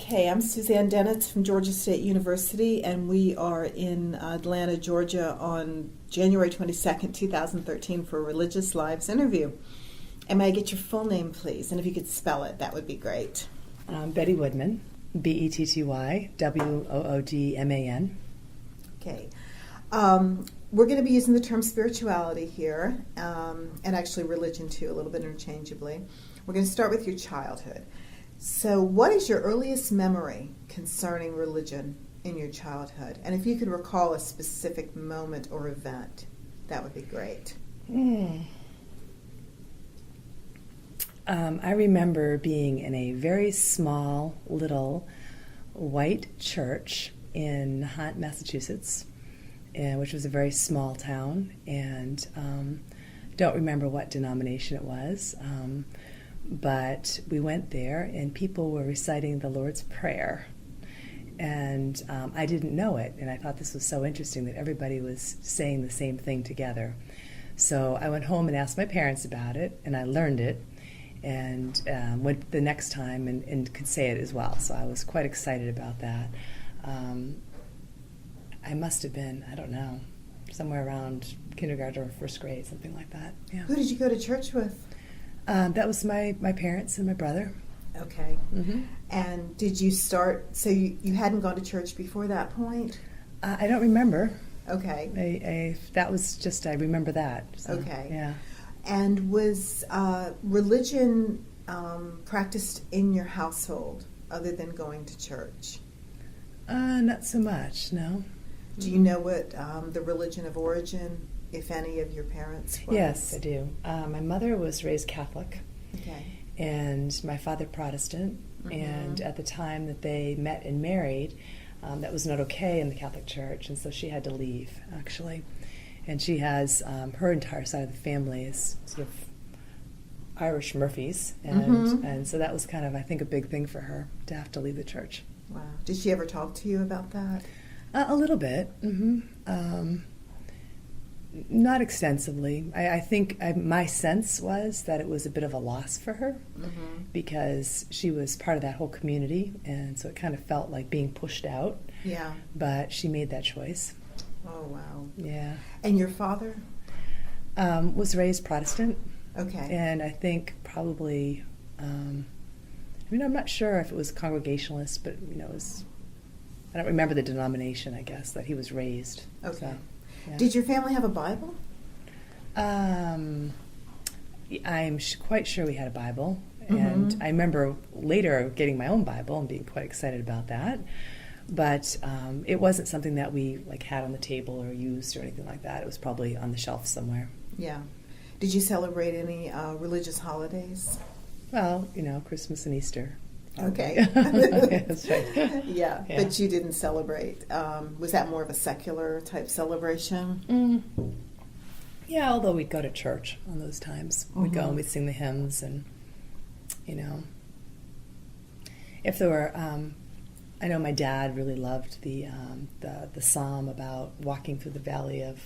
Okay, I'm Suzanne Dennitz from Georgia State University, and we are in Atlanta, Georgia on January 22nd, 2013 for a Religious Lives interview. And may I get your full name, please? And if you could spell it, that would be great. Betty Woodman, BettyWoodman. Okay. We're going to be using the term spirituality here, and actually religion too, a little bit interchangeably. We're going to start with your childhood. So what is your earliest memory concerning religion in your childhood? And if you could recall a specific moment or event, that would be great. I remember being in a very small, little, white church in Hunt, Massachusetts, which was a very small town, and don't remember what denomination it was. But we went there, and people were reciting the Lord's Prayer. And I didn't know it, and I thought this was so interesting that everybody was saying the same thing together. So I went home and asked my parents about it, and I learned it, and went the next time and could say it as well. So I was quite excited about that. I must have been, I don't know, somewhere around kindergarten or first grade, something like that. Yeah. Who did you go to church with? That was my parents and my brother. Okay. Mm-hmm. And did you start, so you hadn't gone to church before that point? I don't remember. Okay. That was just, I remember that. So, okay. Yeah. And was religion practiced in your household other than going to church? Not so much, no. Do you know what the religion of origin, if any, of your parents was? Yes, I do. My mother was raised Catholic, okay, and my father Protestant. Mm-hmm. And at the time that they met and married, that was not okay in the Catholic Church, and so she had to leave, actually. And she has, her entire side of the family is sort of Irish Murphys, and so that was kind of, I think, a big thing for her to have to leave the church. Wow. Did she ever talk to you about that? A little bit. Mm-hmm. Not extensively. I think my sense was that it was a bit of a loss for her, mm-hmm. because she was part of that whole community, and so it kind of felt like being pushed out. Yeah. But she made that choice. Oh, wow. Yeah. And your father? Was raised Protestant. Okay. And I think probably, I'm not sure if it was Congregationalist, but, it was, I don't remember the denomination, I guess, that he was raised. Okay. So, yeah. Did your family have a Bible? I'm quite sure we had a Bible, mm-hmm. and I remember later getting my own Bible and being quite excited about that. But it wasn't something that we had on the table or used or anything like that. It was probably on the shelf somewhere. Yeah. Did you celebrate any religious holidays? Well, Christmas and Easter. Okay. That's right. Yeah, but you didn't celebrate. Was that more of a secular type celebration? Yeah, although we'd go to church on those times. We'd go and we'd sing the hymns, and, if there were, I know my dad really loved the psalm about walking through the valley of,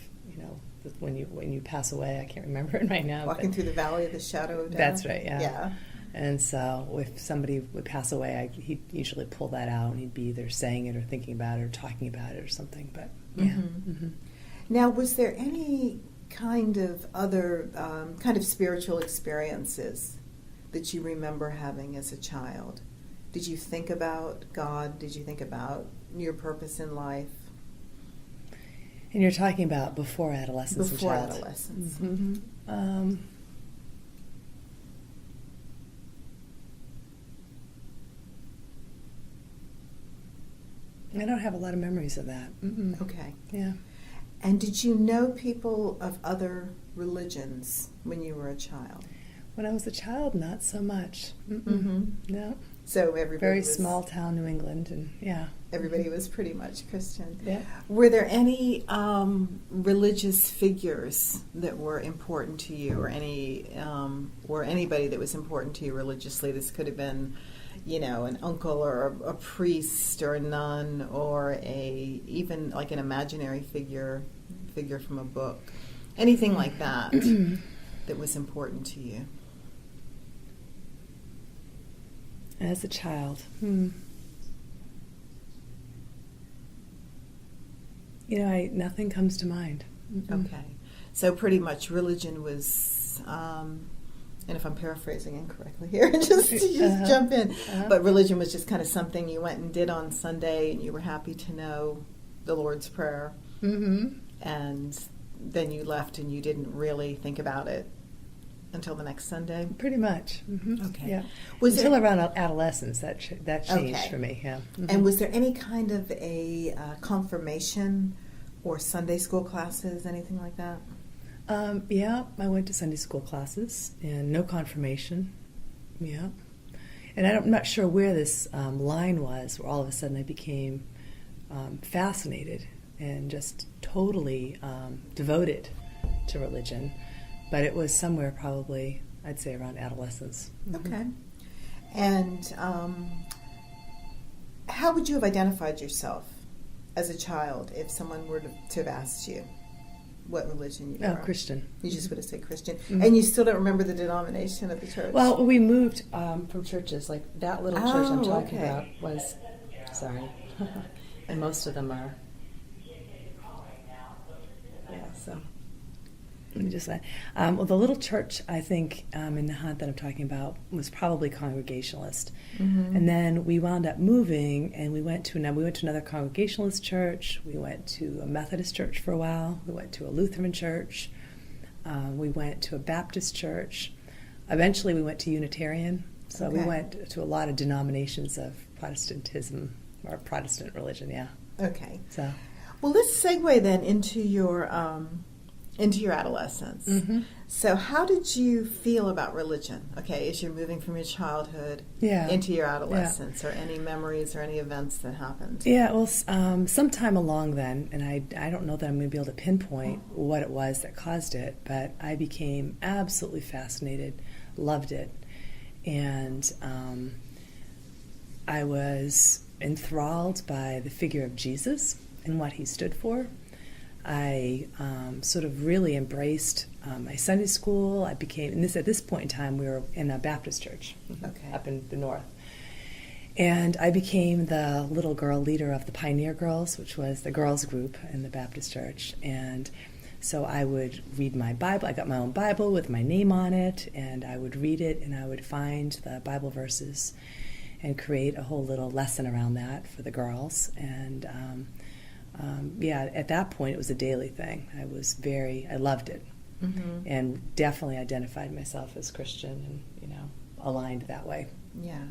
when you pass away. I can't remember it right now. Walking through the valley of the shadow of death. That's right, yeah. Yeah. And so if somebody would pass away, he'd usually pull that out, and he'd be either saying it or thinking about it or talking about it or something. But yeah. Mm-hmm. Mm-hmm. Now, was there any kind of other kind of spiritual experiences that you remember having as a child? Did you think about God? Did you think about your purpose in life? And you're talking about before adolescence Before and childhood. adolescence. Mm-hmm. I don't have a lot of memories of that. Mm-mm. Okay. Yeah. And did you know people of other religions when you were a child? When I was a child, not so much. Mm-hmm. No. So everybody very small town New England, and yeah. Everybody was pretty much Christian. Yeah. Were there any religious figures that were important to you, or anybody that was important to you religiously? This could have been, an uncle or a priest or a nun, or even like an imaginary figure from a book, anything like that that was important to you. As a child, Nothing comes to mind. Mm-mm. Okay. So pretty much religion was, and if I'm paraphrasing incorrectly here, just jump in. But religion was just kind of something you went and did on Sunday, and you were happy to know the Lord's Prayer. Mm-hmm. And then you left and you didn't really think about it until the next Sunday? Pretty much. Mm-hmm. Okay. Yeah. Until around adolescence, that changed for me. Yeah. Mm-hmm. And was there any kind of a confirmation or Sunday school classes, anything like that? Yeah, I went to Sunday school classes and no confirmation. Yeah. And I'm not sure where this line was, where all of a sudden I became fascinated and just totally devoted to religion. But it was somewhere probably, I'd say, around adolescence. Okay. And how would you have identified yourself as a child if someone were to have asked you what religion you were? Christian. You just would have said Christian. Mm-hmm. And you still don't remember the denomination of the church? Well, we moved from churches. Like that little church I'm talking okay. about was, sorry, and most of them are, yeah, so. Let me just say, well, the little church, I think, in the Hunt that I'm talking about was probably Congregationalist. Mm-hmm. And then we wound up moving, and we went to another Congregationalist church. We went to a Methodist church for a while. We went to a Lutheran church. We went to a Baptist church. Eventually, we went to Unitarian. So Okay. we went to a lot of denominations of Protestantism, or Protestant religion, yeah. Okay. So, well, let's segue then into your adolescence. mm-hmm. So how did you feel about religion, as you're moving from your childhood into your adolescence, or any memories or any events that happened? Yeah, well, sometime along then, and I don't know that I'm going to be able to pinpoint what it was that caused it, but I became absolutely fascinated, loved it, and I was enthralled by the figure of Jesus and what he stood for. I sort of really embraced my Sunday school. I became, and at this point in time, we were in a Baptist church up in the north. And I became the little girl leader of the Pioneer Girls, which was the girls group in the Baptist church. And so I would read my Bible. I got my own Bible with my name on it, and I would read it, and I would find the Bible verses and create a whole little lesson around that for the girls. And at that point, it was a daily thing. I loved it, Mm-hmm. and definitely identified myself as Christian, and aligned that way. Yeah.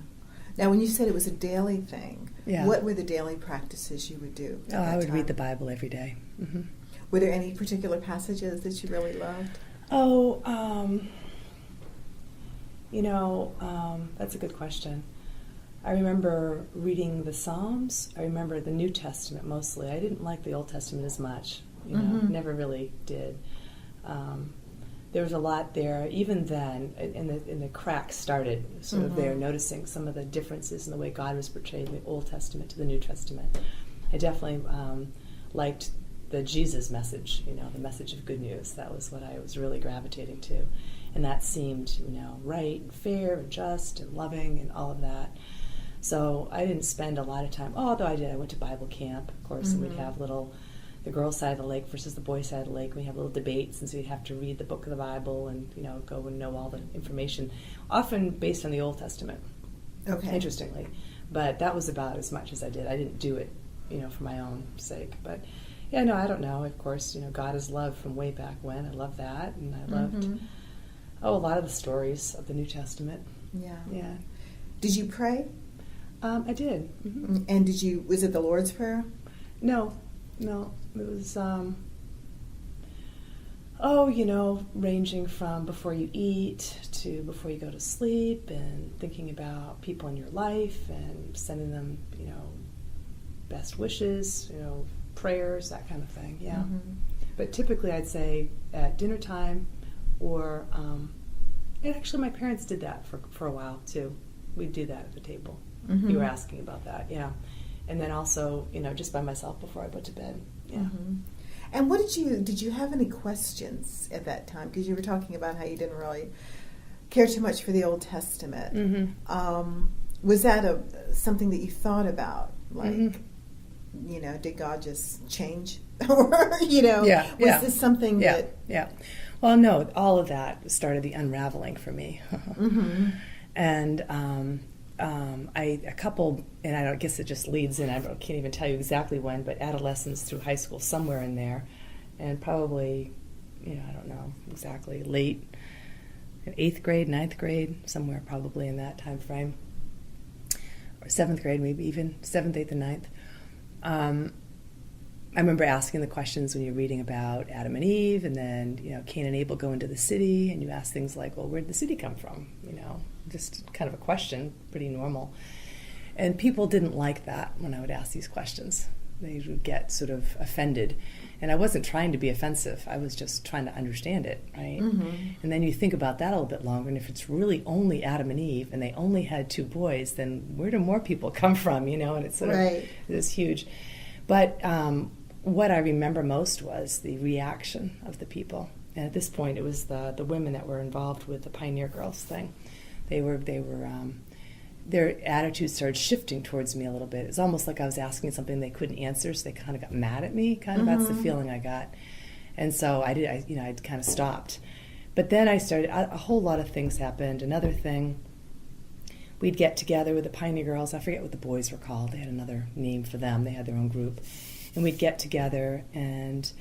Now, when you said it was a daily thing, Yeah. what were the daily practices you would do? At that I would time? read the Bible every day. Mm-hmm. Were there any particular passages that you really loved? That's a good question. I remember reading the Psalms. I remember the New Testament mostly. I didn't like the Old Testament as much. Mm-hmm. Never really did. There was a lot there. Even then, in the cracks started sort of there, noticing some of the differences in the way God was portrayed in the Old Testament to the New Testament. I definitely liked the Jesus message, the message of good news. That was what I was really gravitating to. And that seemed, right and fair and just and loving and all of that. So I didn't spend a lot of time, although I did. I went to Bible camp, of course, and we'd have the girls' side of the lake versus the boys' side of the lake. We'd have little debates, and so you'd have to read the book of the Bible and, go and know all the information, often based on the Old Testament, interestingly. But that was about as much as I did. I didn't do it, for my own sake. But, I don't know. Of course, God is love from way back when. I love that, and I loved, a lot of the stories of the New Testament. Yeah. Yeah. Did you pray? I did. Mm-hmm. And was it the Lord's Prayer? No. It was, ranging from before you eat to before you go to sleep, and thinking about people in your life and sending them, best wishes, prayers, that kind of thing, yeah. Mm-hmm. But typically I'd say at dinner time, or, and actually my parents did that for a while too. We'd do that at the table. Mm-hmm. You were asking about that, yeah. And then also, just by myself before I went to bed. Yeah. Mm-hmm. And what did you have any questions at that time? Because you were talking about how you didn't really care too much for the Old Testament. Mm-hmm. Was that something that you thought about? Like, did God just change? Or, was this something that... Yeah. Well, no, all of that started the unraveling for me. Mm-hmm. And I guess it just leads in, I can't even tell you exactly when, but adolescence through high school, somewhere in there, and probably, I don't know exactly, late in 8th grade, 9th grade, somewhere probably in that time frame, or 7th grade, maybe even 7th, 8th, and 9th. I remember asking the questions when you're reading about Adam and Eve, and then, Cain and Abel go into the city, and you ask things like, well, where did the city come from? Just kind of a question, pretty normal. And people didn't like that when I would ask these questions. They would get sort of offended. And I wasn't trying to be offensive. I was just trying to understand it, right? Mm-hmm. And then you think about that a little bit longer, and if it's really only Adam and Eve, and they only had 2 boys, then where do more people come from, And it's sort of this huge. But what I remember most was the reaction of the people. And at this point, it was the women that were involved with the Pioneer Girls thing. Their attitudes started shifting towards me a little bit. It was almost like I was asking something they couldn't answer, so they kind of got mad at me. Kind of Mm-hmm. That's the feeling I got. And so I kind of stopped. But then I started, a whole lot of things happened. Another thing, we'd get together with the Pioneer Girls. I forget what the boys were called. They had another name for them. They had their own group. And we'd get together, and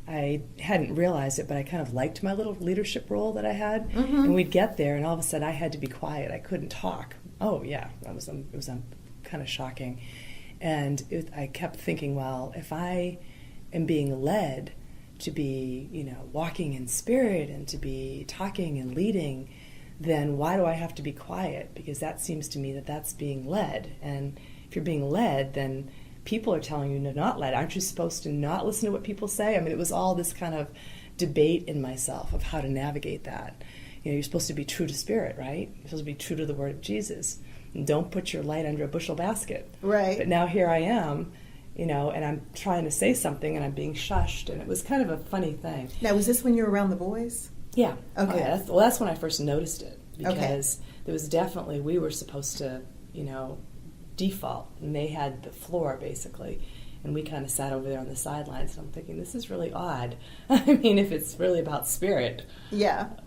I hadn't realized it, but I kind of liked my little leadership role that I had. Mm-hmm. And we'd get there, and all of a sudden I had to be quiet. I couldn't talk. Oh, yeah, it was kind of shocking. And I kept thinking, well, if I am being led to be, walking in spirit and to be talking and leading, then why do I have to be quiet? Because that seems to me that that's being led. And if you're being led, then people are telling you to not let. Aren't you supposed to not listen to what people say? I mean, it was all this kind of debate in myself of how to navigate that. You're supposed to be true to spirit, right? You're supposed to be true to the word of Jesus. And don't put your light under a bushel basket. Right. But now here I am, and I'm trying to say something, and I'm being shushed, and it was kind of a funny thing. Now, was this when you were around the boys? Yeah. Okay. That's when I first noticed it, because there was definitely, we were supposed to, default, and they had the floor basically, and we kind of sat over there on the sidelines, and I'm thinking, this is really odd. I mean, if it's really about spirit,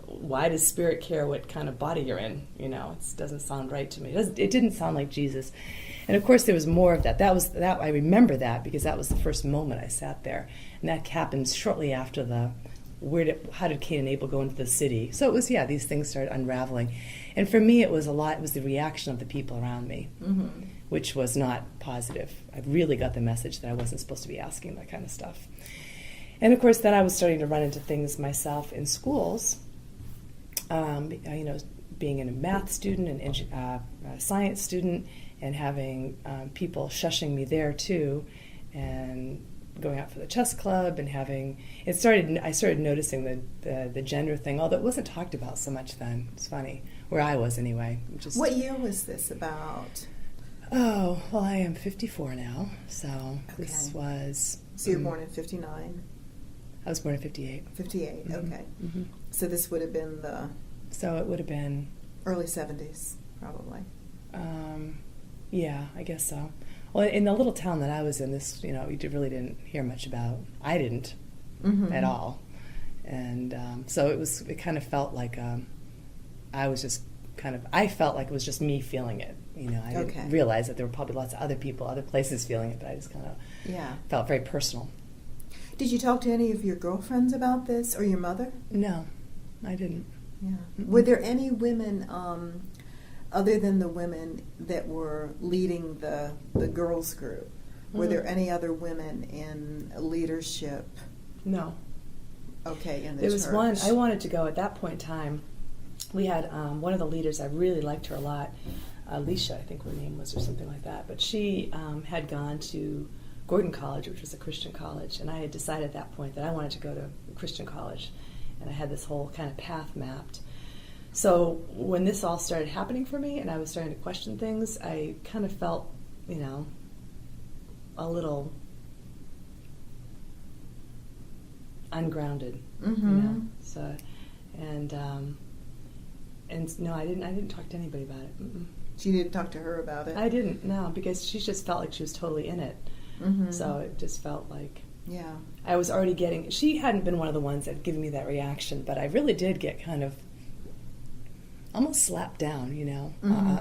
why does spirit care what kind of body you're in? It doesn't sound right to me. It didn't sound like Jesus. And of course there was more of that. That I remember that because that was the first moment I sat there, and that happened shortly after how did Cain and Abel go into the city? So it was, these things started unraveling. And for me, it was the reaction of the people around me, Mm-hmm. which was not positive. I really got the message that I wasn't supposed to be asking that kind of stuff. And of course, then I was starting to run into things myself in schools, being a math student and a science student, and having people shushing me there too, and going out for the chess club, and I started noticing the gender thing, although it wasn't talked about so much then. It's funny, where I was anyway. What year was this about? Oh, well, I am 54 now, so this was... So you were born in 59? I was born in 58. 58, Mm-hmm. okay. Mm-hmm. So this would have been the... So it would have been... Early 70s, probably. Yeah, I guess so. Well, in the little town that I was in, this, you really didn't hear much about. I didn't Mm-hmm. at all. And so it kind of felt like I felt like it was just me feeling it. I didn't realize that there were probably lots of other people, other places feeling it, but I just kind of felt very personal. Did you talk to any of your girlfriends about this, or your mother? No, I didn't. Yeah. Mm-mm. Were there any women, other than the women that were leading the girls group, were there any other women in leadership? No. Okay, in the There church. was one, I wanted to go at that point in time. We had one of the leaders, I really liked her a lot, Alicia, I think her name was, or something like that, but she had gone to Gordon College, which was a Christian college, and I had decided at that point that I wanted to go to Christian college, and I had this whole kind of path mapped. So when this all started happening for me, and I was starting to question things, I kind of felt, a little ungrounded, Mm-hmm. So, and no, I didn't talk to anybody about it. Mm-mm. So you didn't talk to her about it? I didn't, no, because she just felt like she was totally in it. Mm-hmm. So it just felt like Yeah. I was already getting, she hadn't been one of the ones that had given me that reaction, but I really did get kind of almost slapped down,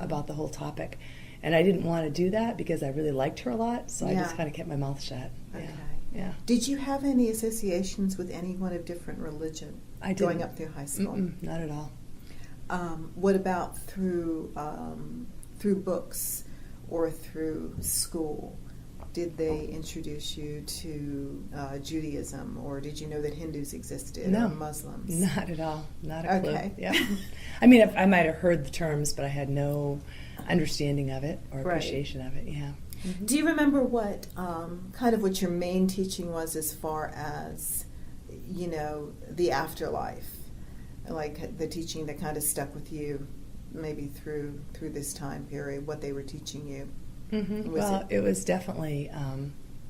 about the whole topic. And I didn't want to do that because I really liked her a lot, so I just kind of kept my mouth shut. Okay. Yeah. Did you have any associations with anyone of different religion going up through high school? Not at all. What about through books or through school? Did they introduce you to Judaism, or did you know that Hindus existed or Muslims? Not at all. Not a clue. Okay. Yeah. I mean, I might have heard the terms, but I had no understanding of it or appreciation of it. Yeah. Mm-hmm. Do you remember what what your main teaching was as far as, the afterlife? Like the teaching that kind of stuck with you maybe through this time period, what they were teaching you? Mm-hmm. It was definitely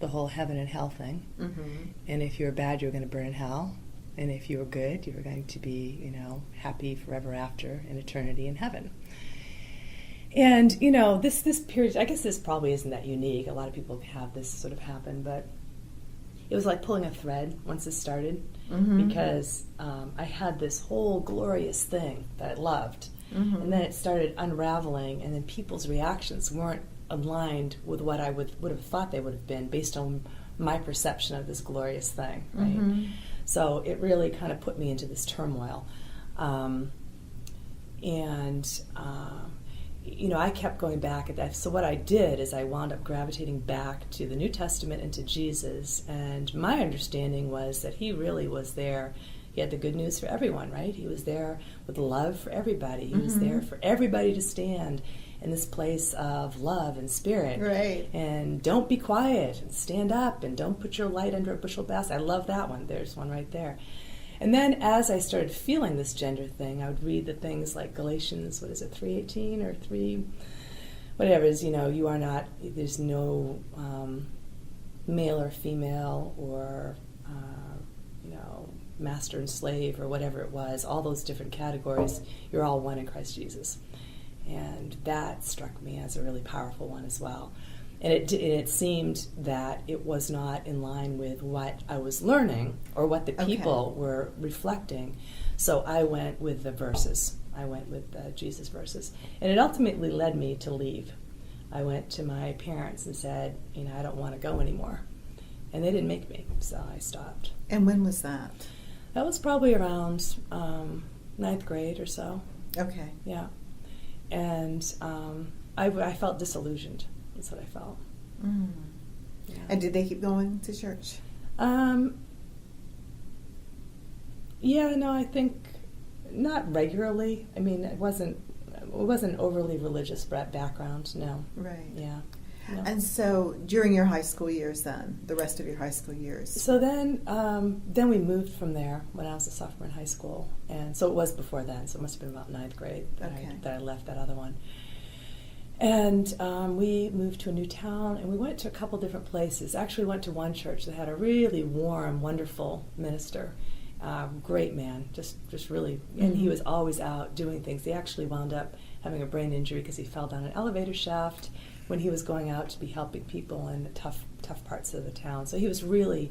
the whole heaven and hell thing. Mm-hmm. And if you were bad, you were going to burn in hell. And if you were good, you were going to be, happy forever after in eternity in heaven. And, this period, I guess this probably isn't that unique. A lot of people have this sort of happen, but it was like pulling a thread once it started, because I had this whole glorious thing that I loved. Mm-hmm. And then it started unraveling, and then people's reactions weren't aligned with what I would have thought they would have been based on my perception of this glorious thing, right? Mm-hmm. So it really kind of put me into this turmoil. I kept going back at that. So what I did is I wound up gravitating back to the New Testament and to Jesus, and my understanding was that he really was there. He had the good news for everyone, right? He was there with love for everybody. He was there for everybody to stand in this place of love and spirit. Right. And don't be quiet, and stand up, and don't put your light under a bushel basket. I love that one. There's one right there. And then as I started feeling this gender thing, I would read the things like Galatians, 3:18 or 3, whatever it is, you are not, there's no male or female or, master and slave or whatever it was, all those different categories, you're all one in Christ Jesus. And that struck me as a really powerful one as well. And it seemed that it was not in line with what I was learning or what the people were reflecting. So I went with the verses. I went with the Jesus verses. And it ultimately led me to leave. I went to my parents and said, I don't want to go anymore. And they didn't make me, so I stopped. And when was that? That was probably around 9th grade or so. Okay. Yeah. And I felt disillusioned. That's what I felt. Mm. Yeah. And did they keep going to church? I think not regularly. I mean, it wasn't overly religious background, no. Right. Yeah. No. And so during your high school years then, the rest of your high school years? So then we moved from there when I was a sophomore in high school. And so it was before then, so it must have been about 9th grade that I left that other one. And we moved to a new town, and we went to a couple different places. Actually, went to one church that had a really warm, wonderful minister. Great man, just really, and he was always out doing things. He actually wound up having a brain injury because he fell down an elevator shaft when he was going out to be helping people in the tough parts of the town. So he was really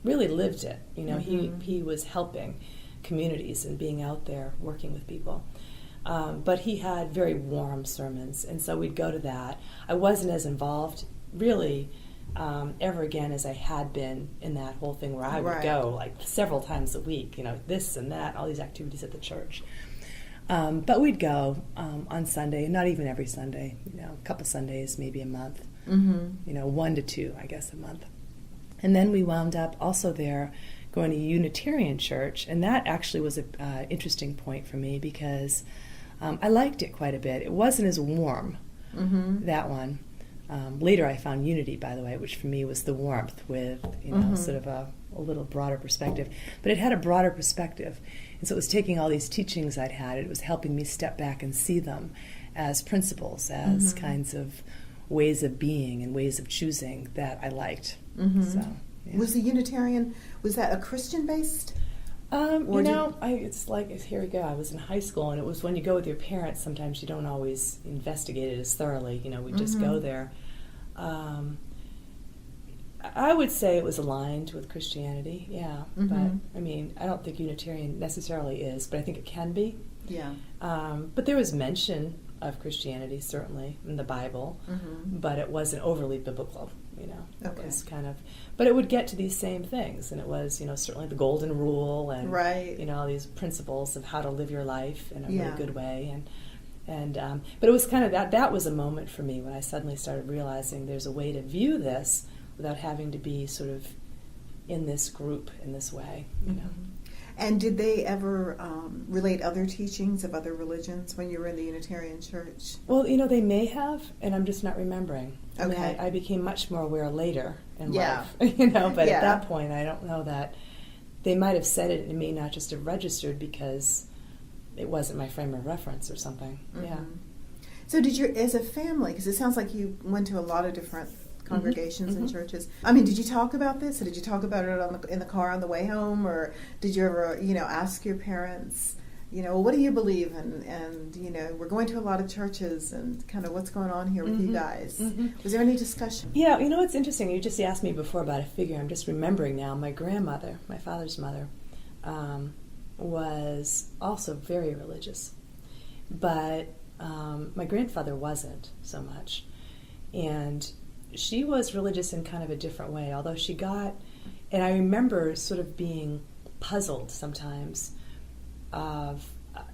lived it. He was helping communities and being out there working with people. But he had very warm sermons, and so we'd go to that. I wasn't as involved, really, ever again as I had been in that whole thing where I would go like several times a week, this and that, all these activities at the church. But we'd go on Sunday, not even every Sunday, a couple Sundays, maybe a month, 1 to 2, I guess, a month. And then we wound up also there going to Unitarian Church, and that actually was an interesting point for me because I liked it quite a bit. It wasn't as warm, that one. Later I found Unity, by the way, which for me was the warmth with, sort of a little broader perspective. But it had a broader perspective. And so it was taking all these teachings I'd had, it was helping me step back and see them as principles, as kinds of ways of being and ways of choosing that I liked. So, yeah. Was the Unitarian, was that a Christian-based? It's like, here we go. I was in high school, and it was when you go with your parents, sometimes you don't always investigate it as thoroughly. We just go there. I would say it was aligned with Christianity, yeah. Mm-hmm. But, I mean, I don't think Unitarian necessarily is, but I think it can be. Yeah. But there was mention of Christianity, certainly, in the Bible, but it wasn't overly biblical, you know. Okay. It was kind of, but it would get to these same things, and it was, you know, certainly the golden rule and, right. you know, these principles of how to live your life in a Yeah. really good way. But it was kind of that was a moment for me when I suddenly started realizing there's a way to view this without having to be sort of in this group in this way, you know. And did they ever relate other teachings of other religions when you were in the Unitarian Church? Well, you know, they may have, and I'm just not remembering. Okay. I mean, I became much more aware later in Yeah. life, you know, but Yeah. at that point I don't know that they might have said it and it may not just have registered because it wasn't my frame of reference or something. Yeah. So did you, as a family, because it sounds like you went to a lot of different congregations and churches. I mean, did you talk about this? Or did you talk about it in the car on the way home? Or did you ever, you know, ask your parents, you know, well, what do you believe in? And, you know, we're going to a lot of churches and kind of what's going on here with you guys. Was there any discussion? Yeah, you know, it's interesting. You just asked me before about a figure. I'm just remembering now. My grandmother, my father's mother, was also very religious. But my grandfather wasn't so much. And she was religious in kind of a different way, although she got, and I remember sort of being puzzled sometimes of,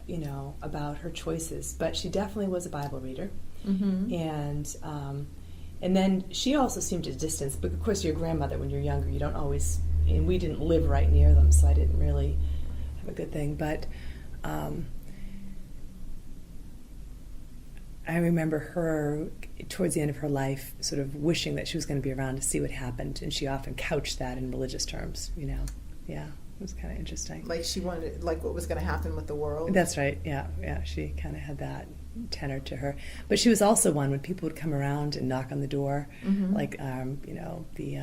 you know, about her choices, but she definitely was a Bible reader. And then she also seemed to distance, but of course your grandmother, when you're younger, you don't always, and we didn't live right near them, so I didn't really have a good thing, but I remember her, towards the end of her life, sort of wishing that she was going to be around to see what happened, and she often couched that in religious terms, you know. Yeah, it was kind of interesting. Like she wanted, like what was going to happen with the world? That's right, yeah. She kind of had that tenor to her. But she was also one, when people would come around and knock on the door, like, you know, the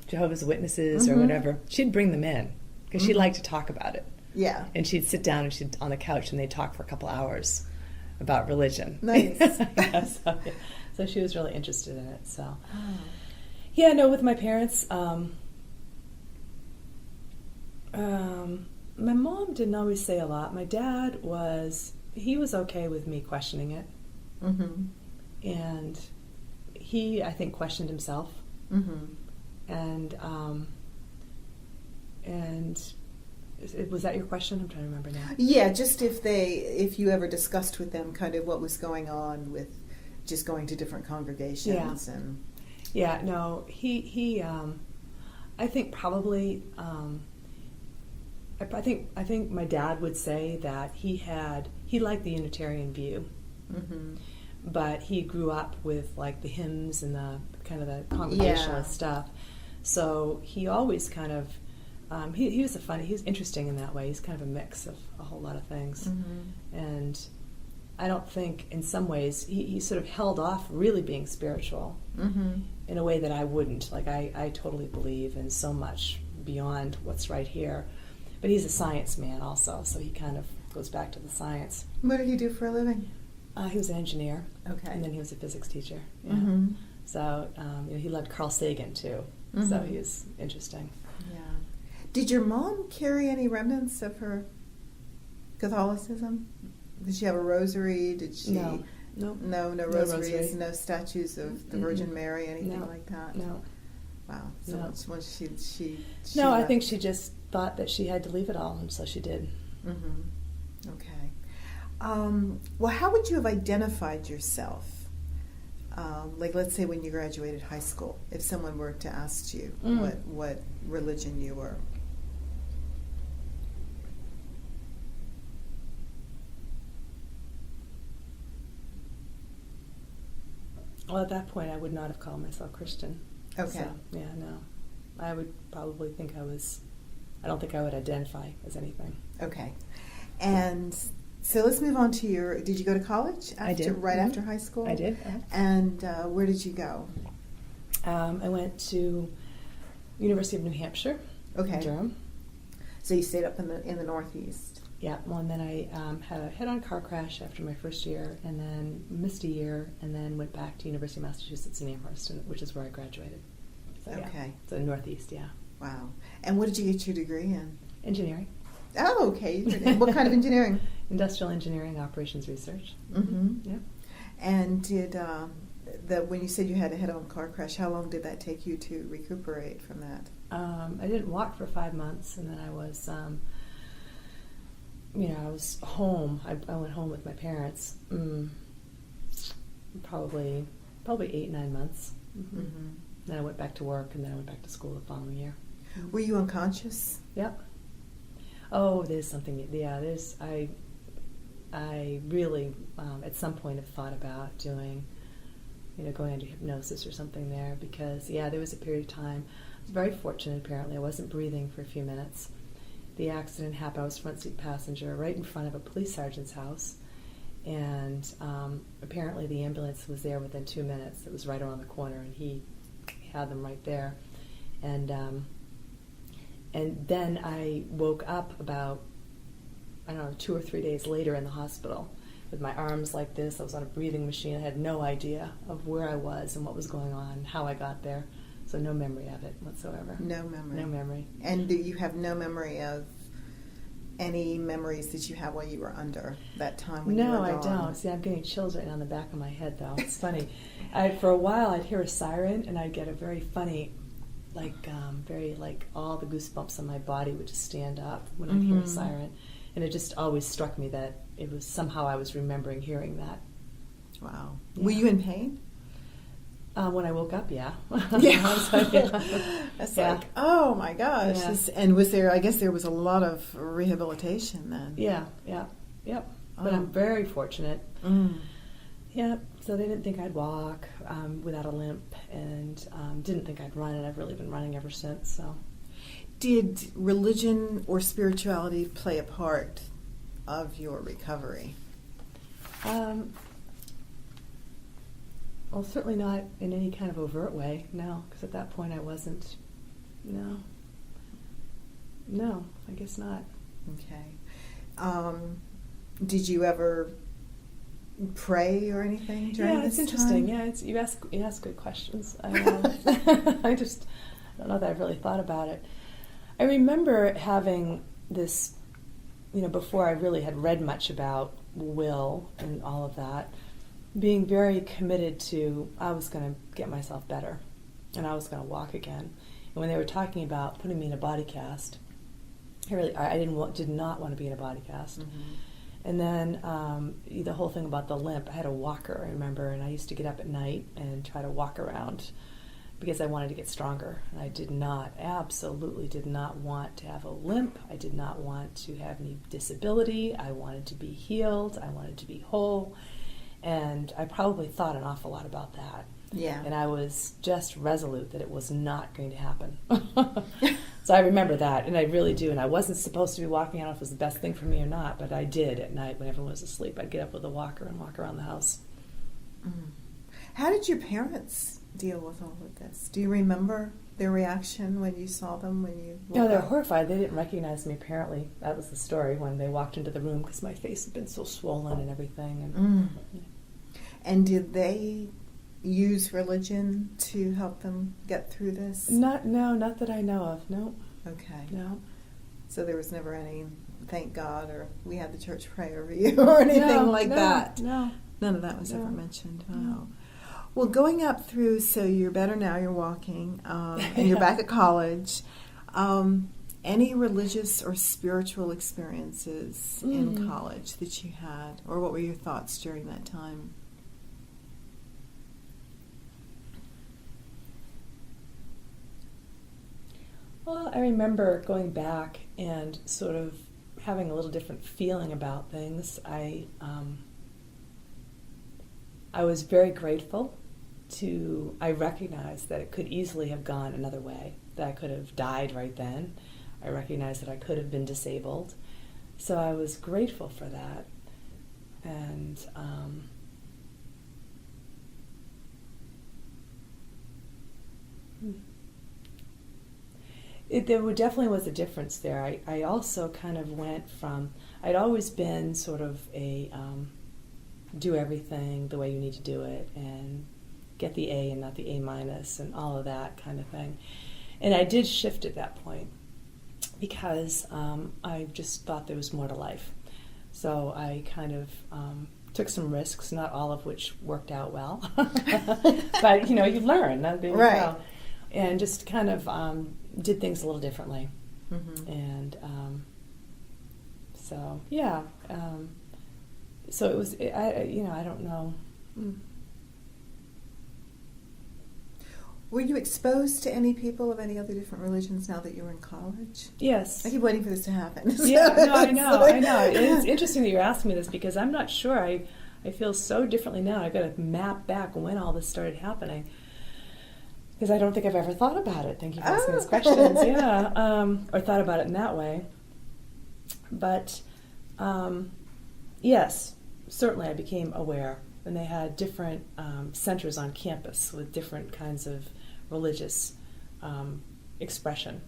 Jehovah's Witnesses or whatever, she'd bring them in, because she liked to talk about it. Yeah. And she'd sit down and she'd on the couch and they'd talk for a couple hours about religion. Nice. Yeah, so she was really interested in it. So, yeah, no, with my parents, my mom didn't always say a lot. My dad he was okay with me questioning it, and he, I think, questioned himself, and was that your question? I'm trying to remember now. Yeah, just if you ever discussed with them kind of what was going on with just going to different congregations and. Yeah, no, he I think probably, I think my dad would say that he liked the Unitarian view, but he grew up with like the hymns and the kind of the congregationalist stuff, so he always kind of. He's interesting in that way. He's kind of a mix of a whole lot of things. And I don't think, in some ways, he sort of held off really being spiritual in a way that I wouldn't. Like, I totally believe in so much beyond what's right here. But he's a science man also, so he kind of goes back to the science. What did he do for a living? He was an engineer. Okay. And then he was a physics teacher. Yeah. So you know, he loved Carl Sagan, too. So he was interesting. Yeah. Did your mom carry any remnants of her Catholicism? Did she have a rosary? Did she? No rosaries, no statues of the Virgin Mary, anything like that? No. Wow. So once she no, I think she just thought that she had to leave it all, and so she did. Okay. Well, how would you have identified yourself? Like, let's say when you graduated high school, if someone were to ask you what religion you were. Well, at that point, I would not have called myself Christian. Okay. So, yeah, no. I would probably think I don't think I would identify as anything. Okay. And so let's move on to did you go to college? I did. Right after high school? I did. And where did you go? I went to University of New Hampshire, Durham. So you stayed up in the Northeast. Yeah, well, and then I had a head-on car crash after my first year, and then missed a year, and then went back to University of Massachusetts in Amherst, which is where I graduated. So, Okay. So Northeast, yeah. Wow. And what did you get your degree in? Engineering. Oh, okay. What kind of engineering? Industrial engineering, operations research. Mm-hmm. Yeah. And did when you said you had a head-on car crash, how long did that take you to recuperate from that? I didn't walk for 5 months, and then I was, I was home. I went home with my parents. Probably 8-9 months. Mm-hmm. Mm-hmm. Then I went back to work, and then I went back to school the following year. Were you unconscious? Yep. Oh, there's something. Yeah, there's. I really at some point have thought about doing, going under hypnosis or something there, because there was a period of time. I was very fortunate. Apparently, I wasn't breathing for a few minutes. The accident happened. I was front seat passenger right in front of a police sergeant's house, and apparently the ambulance was there within 2 minutes. It was right around the corner, and he had them right there, and then I woke up about, 2 or 3 days later in the hospital with my arms like this. I was on a breathing machine. I had no idea of where I was and what was going on, how I got there. So no memory of it whatsoever. No memory. No memory. And do you have no memory of any memories that you had while you were under that time when you were No, I gone? don't. See, I'm getting chills right now on the back of my head, though. It's funny. For a while, I'd hear a siren, and I'd get a very funny, all the goosebumps on my body would just stand up when I'd hear a siren. And it just always struck me that it was somehow I was remembering hearing that. Wow. Yeah. Were you in pain? When I woke up, yeah. Yeah. Yeah. It's Yeah. like, oh my gosh. Yeah. And was there, I guess there was a lot of rehabilitation then. Yeah. Yep. But Oh. I'm very fortunate. Mm. Yeah, so they didn't think I'd walk without a limp, and didn't think I'd run, and I've really been running ever since. So, Did religion or spirituality play a part of your recovery? well, certainly not in any kind of overt way, no, because at that point I wasn't. No, I guess not. Okay. Did you ever pray or anything during this it's interesting. time? Yeah, you ask good questions. I just don't know that I've really thought about it. I remember having this, before I really had read much about will and all of that, being very committed to I was going to get myself better, and I was going to walk again. And when they were talking about putting me in a body cast, I did not want to be in a body cast. Mm-hmm. And then the whole thing about the limp, I had a walker, I remember, and I used to get up at night and try to walk around because I wanted to get stronger. And I absolutely did not want to have a limp. I did not want to have any disability. I wanted to be healed. I wanted to be whole. And I probably thought an awful lot about that. Yeah. And I was just resolute that it was not going to happen. So I remember that, and I really do. And I wasn't supposed to be walking. I don't know if it was the best thing for me or not, but I did at night when everyone was asleep. I'd get up with a walker and walk around the house. Mm. How did your parents deal with all of this? Do you remember their reaction when you saw them when you woke No, they were up? horrified. They didn't recognize me, apparently. That was the story when they walked into the room because my face had been so swollen and everything. And And did they use religion to help them get through this? not that I know of. No. Okay. No. So there was never any, thank God, or we had the church pray over you or anything like that? No. None of that was No. ever mentioned. Wow. No. Well, going up through, so you're better now, you're walking, and you're back at college. Any religious or spiritual experiences in college that you had, or what were your thoughts during that time? Well, I remember going back and sort of having a little different feeling about things. I was very grateful I recognized that it could easily have gone another way, that I could have died right then. I recognized that I could have been disabled. So I was grateful for that. And there definitely was a difference there. I also kind of went from, I'd always been sort of a do everything the way you need to do it, and get the A and not the A minus and all of that kind of thing. And I did shift at that point because I just thought there was more to life. So I kind of took some risks, not all of which worked out well. But, you learn. Right. And just kind of did things a little differently. Mm-hmm. And so, yeah. So it was, I don't know. Were you exposed to any people of any other different religions now that you were in college? Yes. I keep waiting for this to happen. Yeah, no, I know. It's interesting that you're asking me this because I'm not sure. I feel so differently now. I've got to map back when all this started happening because I don't think I've ever thought about it. Thank you for asking those questions. Yeah, or thought about it in that way. But yes, certainly I became aware. And they had different centers on campus with different kinds of religious expression.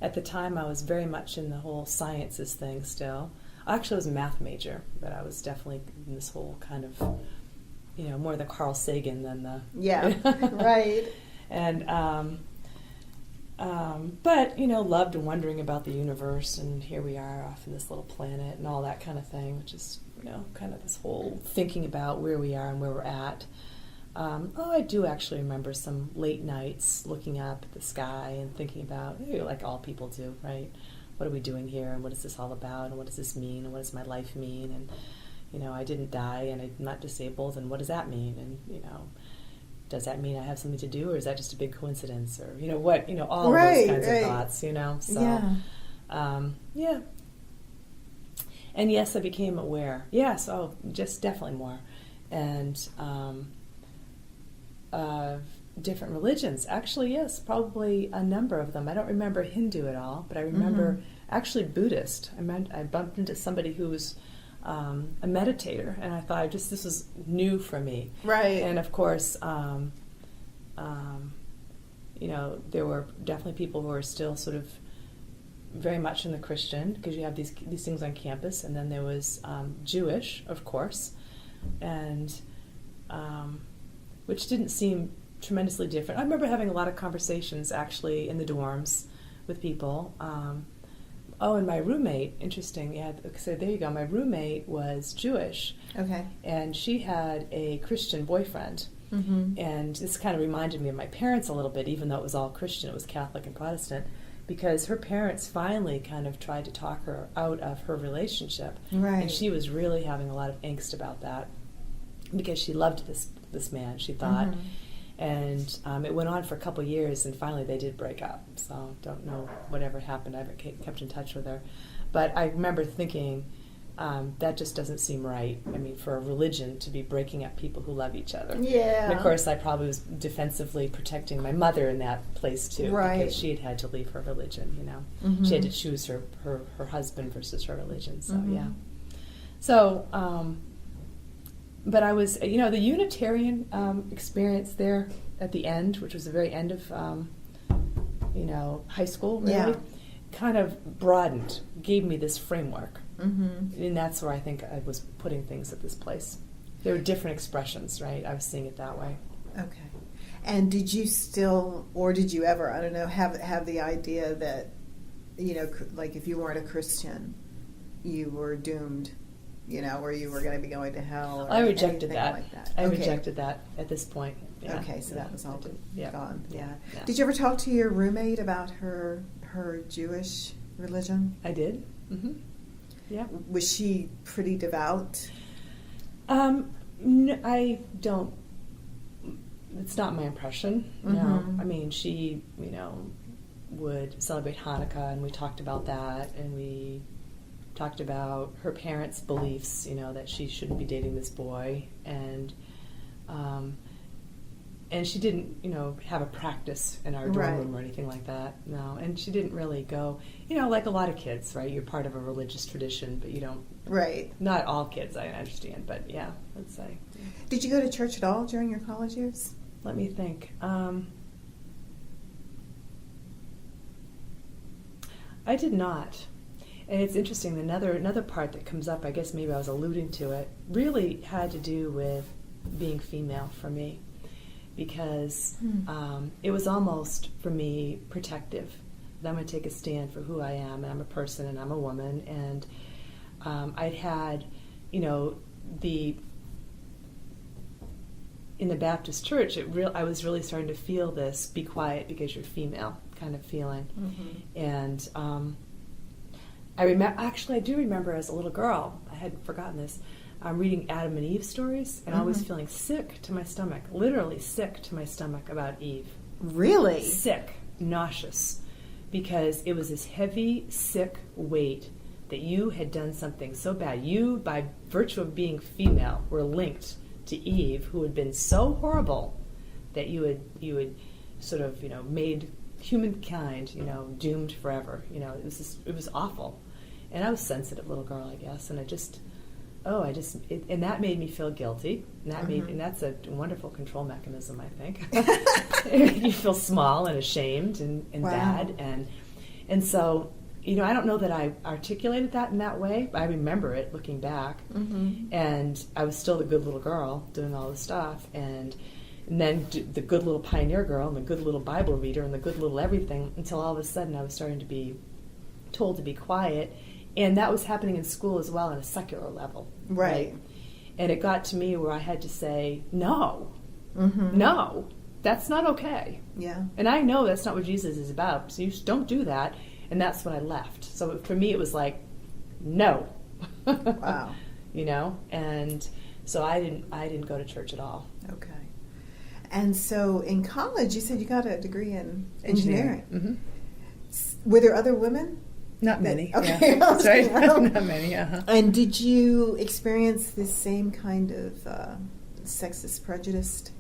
At the time, I was very much in the whole sciences thing still. Actually, I was a math major, but I was definitely in this whole kind of, more the Carl Sagan than the... Yeah, right. And, but, loved wondering about the universe, and here we are off in this little planet and all that kind of thing, which is, kind of this whole thinking about where we are and where we're at. I do actually remember some late nights looking up at the sky and thinking about, like all people do, right? What are we doing here, and what is this all about, and what does this mean, and what does my life mean, and, I didn't die, and I'm not disabled, and what does that mean, and, does that mean I have something to do, or is that just a big coincidence, or, what, all right, those kinds right. of thoughts, so, yeah. Yeah. And yes, I became aware. Yes, just definitely more. And different religions. Actually, yes, probably a number of them. I don't remember Hindu at all, but I remember actually Buddhist. I bumped into somebody who was a meditator, and I thought this was new for me. Right. And of course, there were definitely people who are still sort of very much in the Christian, because you have these things on campus, and then there was Jewish, of course, and which didn't seem tremendously different. I remember having a lot of conversations actually in the dorms with people. And my roommate, interesting, yeah, so there you go. My roommate was Jewish. Okay. And she had a Christian boyfriend. Mm-hmm. And this kind of reminded me of my parents a little bit, even though it was all Christian, it was Catholic and Protestant, because her parents finally kind of tried to talk her out of her relationship. Right. And she was really having a lot of angst about that because she loved this man, she thought. Mm-hmm. And it went on for a couple of years, and finally they did break up. So don't know whatever happened. I haven't kept in touch with her. But I remember thinking, that just doesn't seem right. I mean, for a religion to be breaking up people who love each other. Yeah. And of course, I probably was defensively protecting my mother in that place too, right. because she had to leave her religion. Mm-hmm. She had to choose her husband versus her religion. So mm-hmm. yeah. So, but I was, the Unitarian experience there at the end, which was the very end of, high school, really, yeah. kind of broadened, gave me this framework. Mm-hmm. And that's where I think I was putting things at this place. There were different expressions, right? I was seeing it that way. Okay. And did you still, or did you ever, I don't know, have the idea that, like if you weren't a Christian, you were doomed, or you were going to be going to hell? Or I rejected that. Like that. I okay. rejected that at this point. Yeah. Okay, so that was all gone. Yeah. Yeah. Did you ever talk to your roommate about her Jewish religion? I did. Mm-hmm. Yeah. Was she pretty devout? No, I don't. It's not my impression. Mm-hmm. No, I mean she, would celebrate Hanukkah, and we talked about that, and we talked about her parents' beliefs. That she shouldn't be dating this boy, and she didn't, have a practice in our dorm right. room or anything like that. No, and she didn't really go, like a lot of kids, right? You're part of a religious tradition, but you don't. Right. Not all kids, I understand, but yeah, let's say. Did you go to church at all during your college years? Let me think. I did not. And it's interesting, another part that comes up, I guess maybe I was alluding to it, really had to do with being female for me. because it was almost, for me, protective. That I'm going to take a stand for who I am, and I'm a person, and I'm a woman, and I'd had, in the Baptist church, I was really starting to feel this, be quiet because you're female kind of feeling. And I do remember as a little girl, I hadn't forgotten this, reading Adam and Eve stories, and always feeling sick to my stomach, literally sick to my stomach about Eve. Really? Sick, nauseous, because it was this heavy, sick weight that you had done something so bad. You, by virtue of being female, were linked to Eve, who had been so horrible that you had sort of, made humankind, doomed forever. It was awful. And I was a sensitive little girl, I guess, and and that made me feel guilty. And that's a wonderful control mechanism, I think. You feel small and ashamed and bad, and so I don't know that I articulated that in that way, but I remember it looking back. And I was still the good little girl doing all the stuff, and then the good little pioneer girl and the good little Bible reader and the good little everything, until all of a sudden I was starting to be told to be quiet. And that was happening in school as well on a secular level. Right? And it got to me where I had to say, no, that's not okay. Yeah. And I know that's not what Jesus is about, so you just don't do that. And that's when I left. So for me, it was like, no. Wow. And so I didn't go to church at all. Okay. And so in college, you said you got a degree in engineering. Were there other women? Not many. Okay. Yeah. That's right. Not many. And did you experience this same kind of sexist prejudice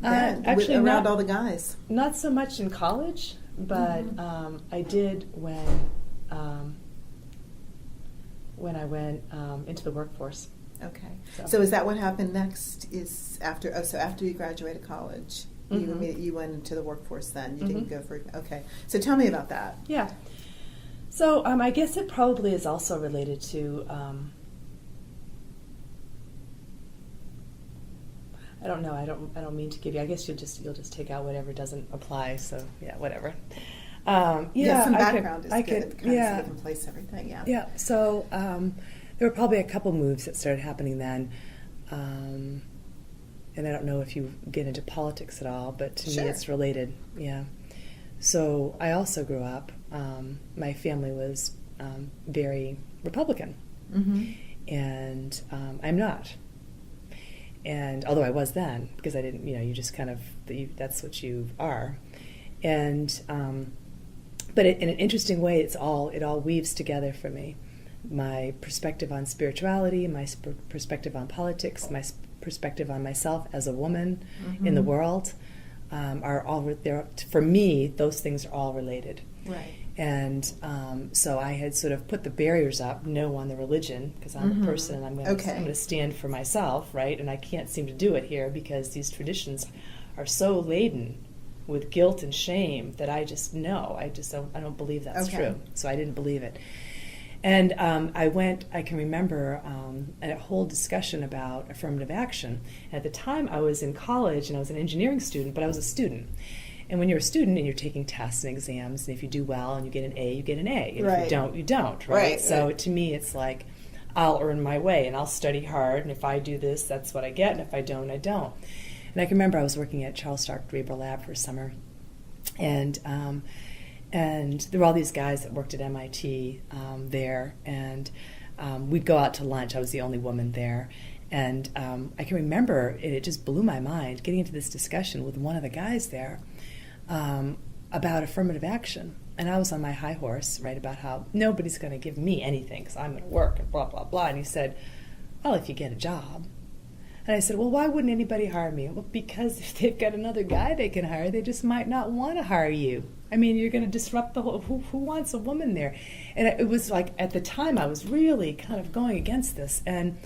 actually around all the guys? Not so much in college, but I did when I went into the workforce. Okay. So is that what happened next? Is after you graduated college, you went into the workforce? Then you didn't go for So tell me about that. Yeah. So I guess it probably is also related to I don't know. I don't mean to give you. I guess you'll just take out whatever doesn't apply. So yeah, whatever. Some background is good. Kind of in place everything. Yeah. Yeah. So there were probably a couple moves that started happening then, and I don't know if you get into politics at all, but to me it's related. Yeah. So I also grew up. My family was very Republican, and I'm not. And although I was then, because I didn't, you just kind of, that's what you are. And, but in an interesting way, it all weaves together for me. My perspective on spirituality, my perspective on politics, my perspective on myself as a woman in the world are all there. For me, those things are all related. Right. And so I had sort of put the barriers up, no on the religion, because I'm a person and I'm going to stand for myself, right? And I can't seem to do it here because these traditions are so laden with guilt and shame that I don't believe that's true. So I didn't believe it. And I can remember a whole discussion about affirmative action. And at the time I was in college and I was an engineering student, but I was a student. And when you're a student and you're taking tests and exams, and if you do well and you get an A, you get an A. And if you don't, you don't, right? So to me, it's like, I'll earn my way and I'll study hard, and if I do this, that's what I get, and if I don't, I don't. And I can remember I was working at Charles Stark Draper Lab for a summer, and there were all these guys that worked at MIT there, and we'd go out to lunch. I was the only woman there. And I can remember, it just blew my mind, getting into this discussion with one of the guys there, about affirmative action. And I was on my high horse, right, about how nobody's going to give me anything because I'm going to work and blah, blah, blah. And he said, well, if you get a job. And I said, well, why wouldn't anybody hire me? Well, because if they've got another guy they can hire, they just might not want to hire you. I mean, you're going to disrupt the whole, who wants a woman there? And it was like, at the time, I was really kind of going against this. And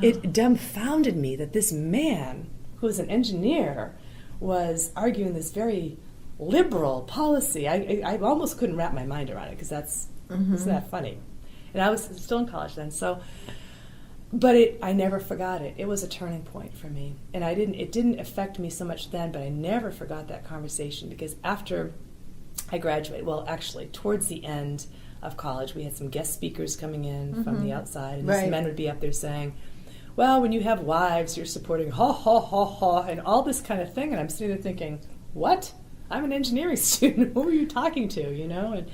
it dumbfounded me that this man, who was an engineer, was arguing this very liberal policy. I almost couldn't wrap my mind around it because isn't that funny? And I was still in college then. So But I never forgot it. It was a turning point for me. And it didn't affect me so much then, but I never forgot that conversation, because after I graduated, well, actually, towards the end of college, we had some guest speakers coming in from the outside, and these men would be up there saying, well, when you have wives, you're supporting ha, ha, ha, ha, and all this kind of thing. And I'm sitting there thinking, what? I'm an engineering student. Who are you talking to, you know? And,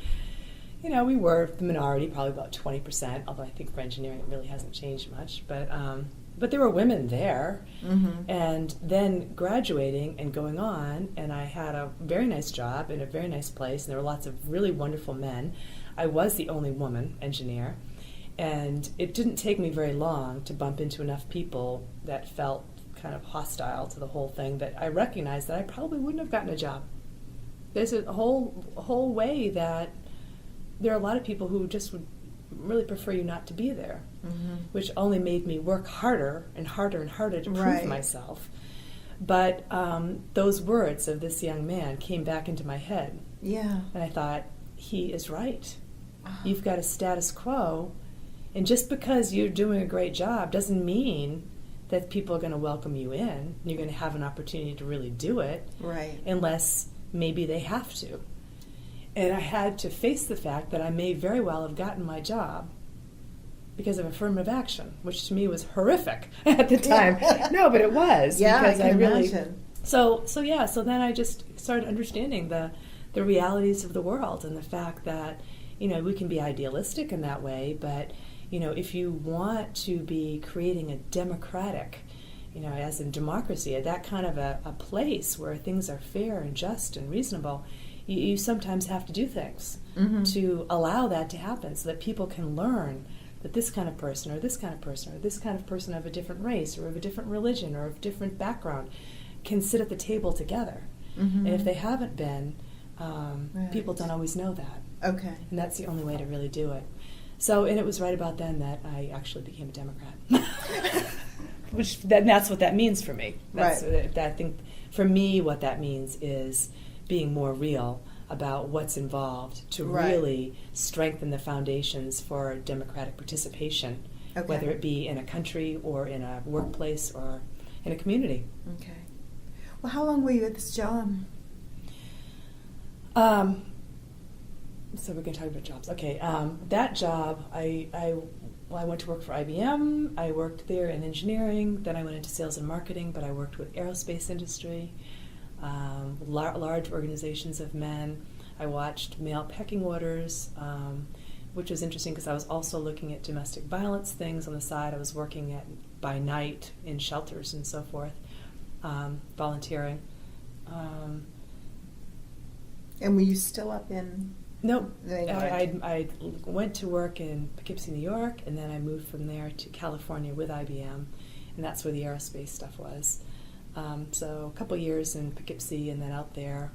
you know, we were the minority, probably about 20%, although I think for engineering it really hasn't changed much. But there were women there. And then graduating and going on, and I had a very nice job in a very nice place, and there were lots of really wonderful men. I was the only woman engineer. And it didn't take me very long to bump into enough people that felt kind of hostile to the whole thing that I recognized that I probably wouldn't have gotten a job. There's a whole way that there are a lot of people who just would really prefer you not to be there, which only made me work harder and harder and harder to prove myself. But those words of this young man came back into my head. Yeah. And I thought, he is right. You've got a status quo. And just because you're doing a great job doesn't mean that people are going to welcome you in. You're going to have an opportunity to really do it. Right. Unless maybe they have to. And I had to face the fact that I may very well have gotten my job because of affirmative action, which to me was horrific at the time. No, but it was. Yeah, because I can really imagine. So then I just started understanding the realities of the world, and the fact that, you know, we can be idealistic in that way, but, you know, if you want to be creating a democratic, you know, as in democracy, that kind of a place where things are fair and just and reasonable, you sometimes have to do things to allow that to happen, so that people can learn that this kind of person or this kind of person or this kind of person of a different race or of a different religion or of a different background can sit at the table together. And if they haven't been, people don't always know that. Okay. And that's the only way to really do it. So, and it was right about then that I actually became a Democrat. That's what that means for me. I think for me what that means is being more real about what's involved to really strengthen the foundations for democratic participation, whether it be in a country or in a workplace or in a community. Okay. Well, how long were you at this job? So we're going to talk about jobs. Okay, that job, I went to work for IBM. I worked there in engineering. Then I went into sales and marketing, but I worked with aerospace industry, large organizations of men. I watched male pecking orders, which was interesting because I was also looking at domestic violence things on the side. I was working by night in shelters and so forth, volunteering. And were you still up in? No, I went to work in Poughkeepsie, New York, and then I moved from there to California with IBM, and that's where the aerospace stuff was. So a couple years in Poughkeepsie, and then out there,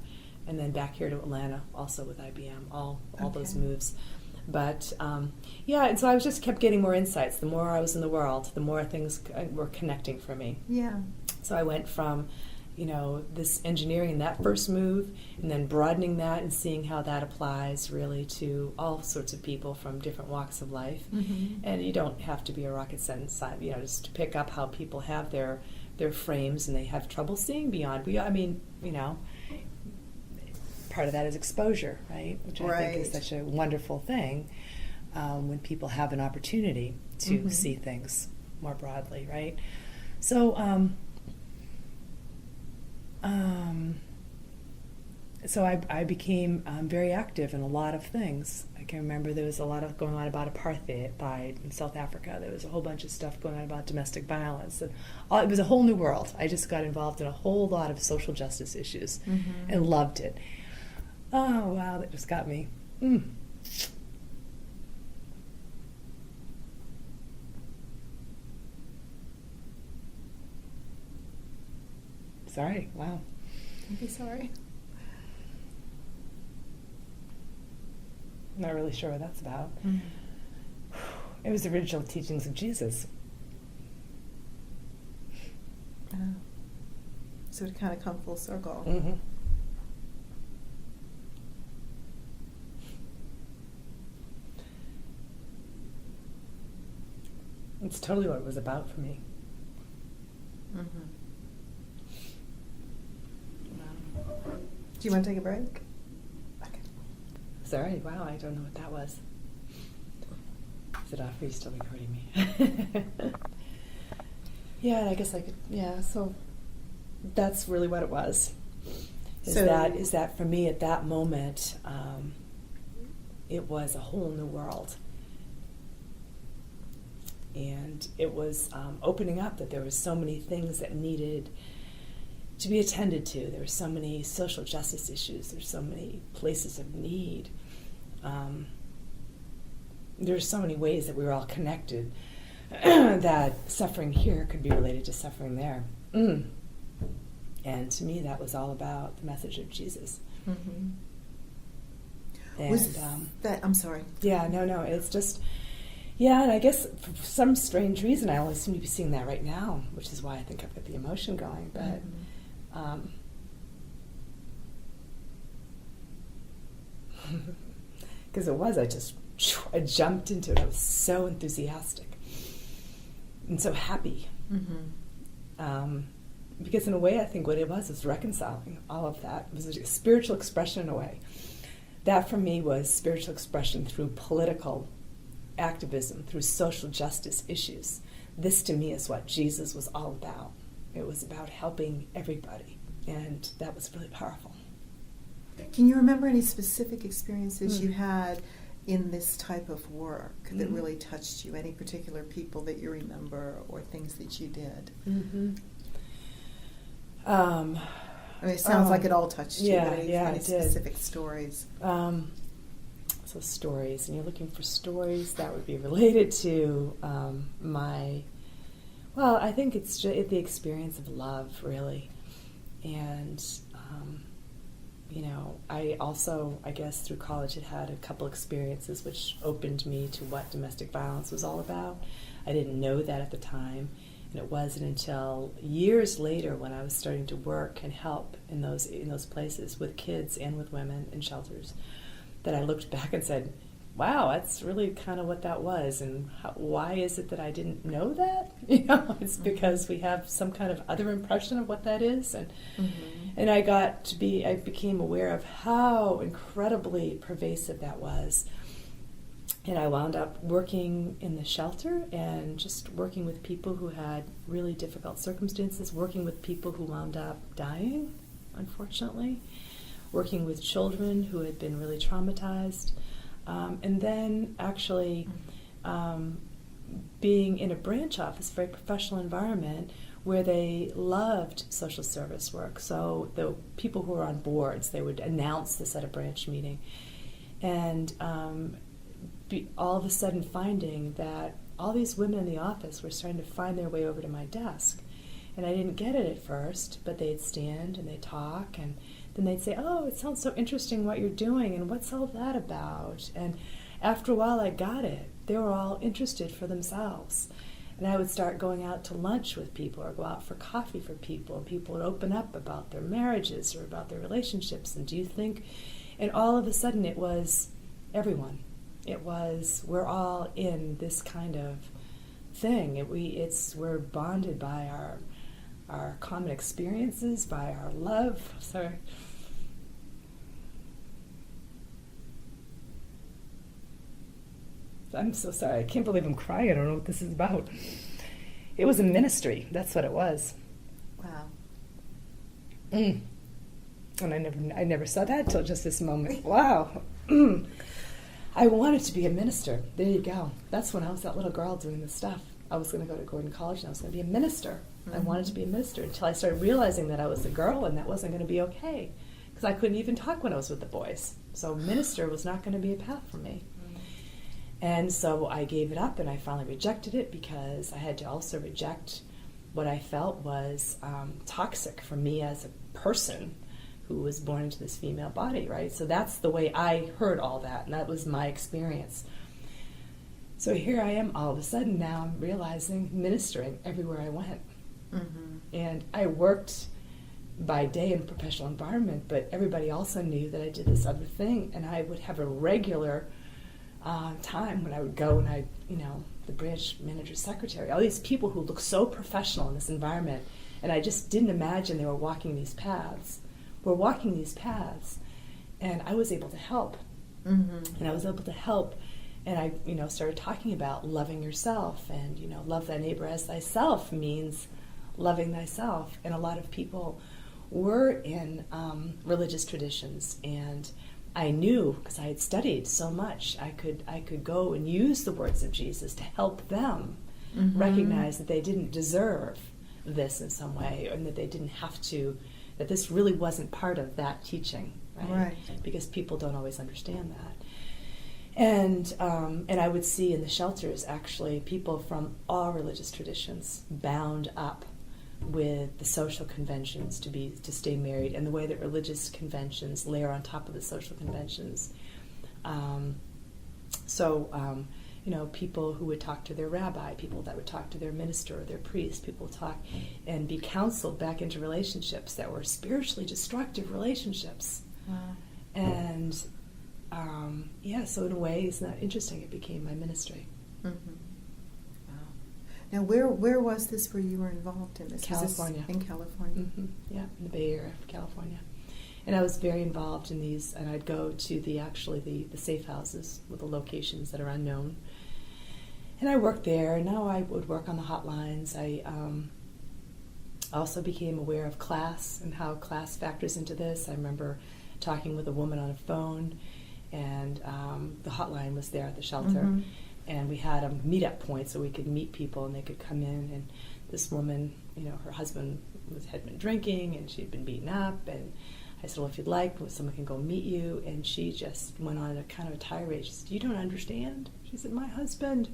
and then back here to Atlanta, also with IBM, all those moves. But and so I just kept getting more insights. The more I was in the world, the more things were connecting for me. Yeah. So I went from, you know, this engineering in that first move, and then broadening that and seeing how that applies really to all sorts of people from different walks of life. And you don't have to be a rocket scientist, you know, just to pick up how people have their frames and they have trouble seeing beyond. I mean, you know, part of that is exposure, right? Which I think is such a wonderful thing when people have an opportunity to see things more broadly, right? So, so I became very active in a lot of things. I can remember there was a lot of going on about apartheid in South Africa. There was a whole bunch of stuff going on about domestic violence. And it was a whole new world. I just got involved in a whole lot of social justice issues and loved it. Oh, wow, that just got me. Sorry, wow. Don't be sorry. I'm not really sure what that's about. It was the original teachings of Jesus. So it kind of come full circle. It's totally what it was about for me. Mm-hmm. Wow. Do you want to take a break? Okay. Sorry, wow, I don't know what that was. Is it off? Are you still recording me? Yeah, I guess I could, yeah, so that's really what it was. Is that for me at that moment, it was a whole new world. And it was opening up that there were so many things that needed to be attended to. There were so many social justice issues. There's so many places of need. There's so many ways that we were all connected that suffering here could be related to suffering there. And to me, that was all about the message of Jesus. Mm-hmm. And, was that, I'm sorry. Yeah, no, it's just, yeah, and I guess for some strange reason, I only seem to be seeing that right now, which is why I think I've got the emotion going, but because I jumped into it. I was so enthusiastic and so happy. Mm-hmm. Because in a way, I think what it was reconciling all of that. It was a spiritual expression in a way. That for me was spiritual expression through political activism, through social justice issues. This to me is what Jesus was all about. It was about helping everybody, and that was really powerful. Can you remember any specific experiences you had in this type of work that really touched you? Any particular people that you remember or things that you did? Mm-hmm. I mean, it sounds like it all touched you. Yeah, but any specific stories? So stories, and you're looking for stories that would be related to I think it's just the experience of love, really. And, I also, I guess, through college had a couple experiences which opened me to what domestic violence was all about. I didn't know that at the time. And it wasn't until years later when I was starting to work and help in those places with kids and with women in shelters that I looked back and said, wow, that's really kind of what that was. And why is it that I didn't know that? It's because we have some kind of other impression of what that is. And I became aware of how incredibly pervasive that was. And I wound up working in the shelter and just working with people who had really difficult circumstances, working with people who wound up dying, unfortunately, working with children who had been really traumatized, and then actually being in a branch office, very professional environment, where they loved social service work. So the people who were on boards, they would announce this at a branch meeting. And all of a sudden finding that all these women in the office were starting to find their way over to my desk. And I didn't get it at first, but they'd stand and they'd talk, and then they'd say, oh, it sounds so interesting what you're doing, and what's all that about? And after a while I got it. They were all interested for themselves. And I would start going out to lunch with people or go out for coffee for people, and people would open up about their marriages or about their relationships. And do you think, and all of a sudden it was everyone. It was, we're all in this kind of thing. We're bonded by our common experiences, by our love. Sorry. I'm so sorry. I can't believe I'm crying. I don't know what this is about. It was a ministry. That's what it was. Wow. And I never saw that till just this moment. Wow. I wanted to be a minister. There you go. That's when I was that little girl doing this stuff. I was going to go to Gordon College and I was going to be a minister. Mm-hmm. I wanted to be a minister until I started realizing that I was a girl and that wasn't going to be okay, because I couldn't even talk when I was with the boys. So minister was not going to be a path for me. Mm-hmm. And so I gave it up, and I finally rejected it because I had to also reject what I felt was toxic for me as a person who was born into this female body, right? So that's the way I heard all that, and that was my experience. So here I am, all of a sudden now I'm realizing ministering everywhere I went. Mm-hmm. And I worked by day in a professional environment, but everybody also knew that I did this other thing, and I would have a regular time when I would go and I'd, the branch manager's secretary, all these people who look so professional in this environment, and I just didn't imagine they were walking these paths. We're walking these paths, and I was able to help. And I was able to help, and I, started talking about loving yourself, and, love thy neighbor as thyself means loving thyself. And a lot of people were in religious traditions, and I knew, because I had studied so much, I could go and use the words of Jesus to help them recognize that they didn't deserve this in some way, and that they didn't have to, that this really wasn't part of that teaching, right? Because people don't always understand that. And I would see in the shelters, actually, people from all religious traditions bound up with the social conventions to stay married, and the way that religious conventions layer on top of the social conventions. People who would talk to their rabbi, people that would talk to their minister or their priest, people talk and be counseled back into relationships that were spiritually destructive relationships. Wow. And so in a way, isn't that interesting? It became my ministry. Now, where was this where you were involved in this? California. Was this in California? Yeah, in the Bay Area of California. And I was very involved in these, and I'd go to the safe houses with the locations that are unknown. And I worked there, and now I would work on the hotlines. I also became aware of class and how class factors into this. I remember talking with a woman on a phone, and the hotline was there at the shelter. And we had a meet-up point so we could meet people and they could come in. And this woman, her husband had been drinking and she'd been beaten up. And I said, well, if you'd like, someone can go meet you. And she just went on a kind of a tirade. She said, you don't understand. She said, my husband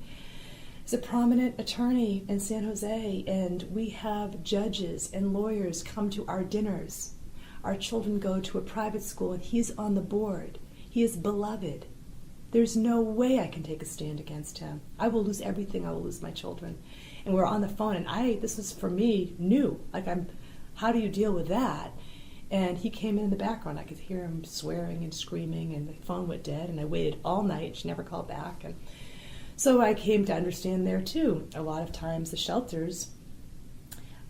is a prominent attorney in San Jose, and we have judges and lawyers come to our dinners. Our children go to a private school and he's on the board. He is beloved. There's no way I can take a stand against him. I will lose everything. I will lose my children. And we're on the phone, and this was for me new. How do you deal with that? And he came in the background. I could hear him swearing and screaming, and the phone went dead, and I waited all night. She never called back. And so I came to understand there too. A lot of times the shelters,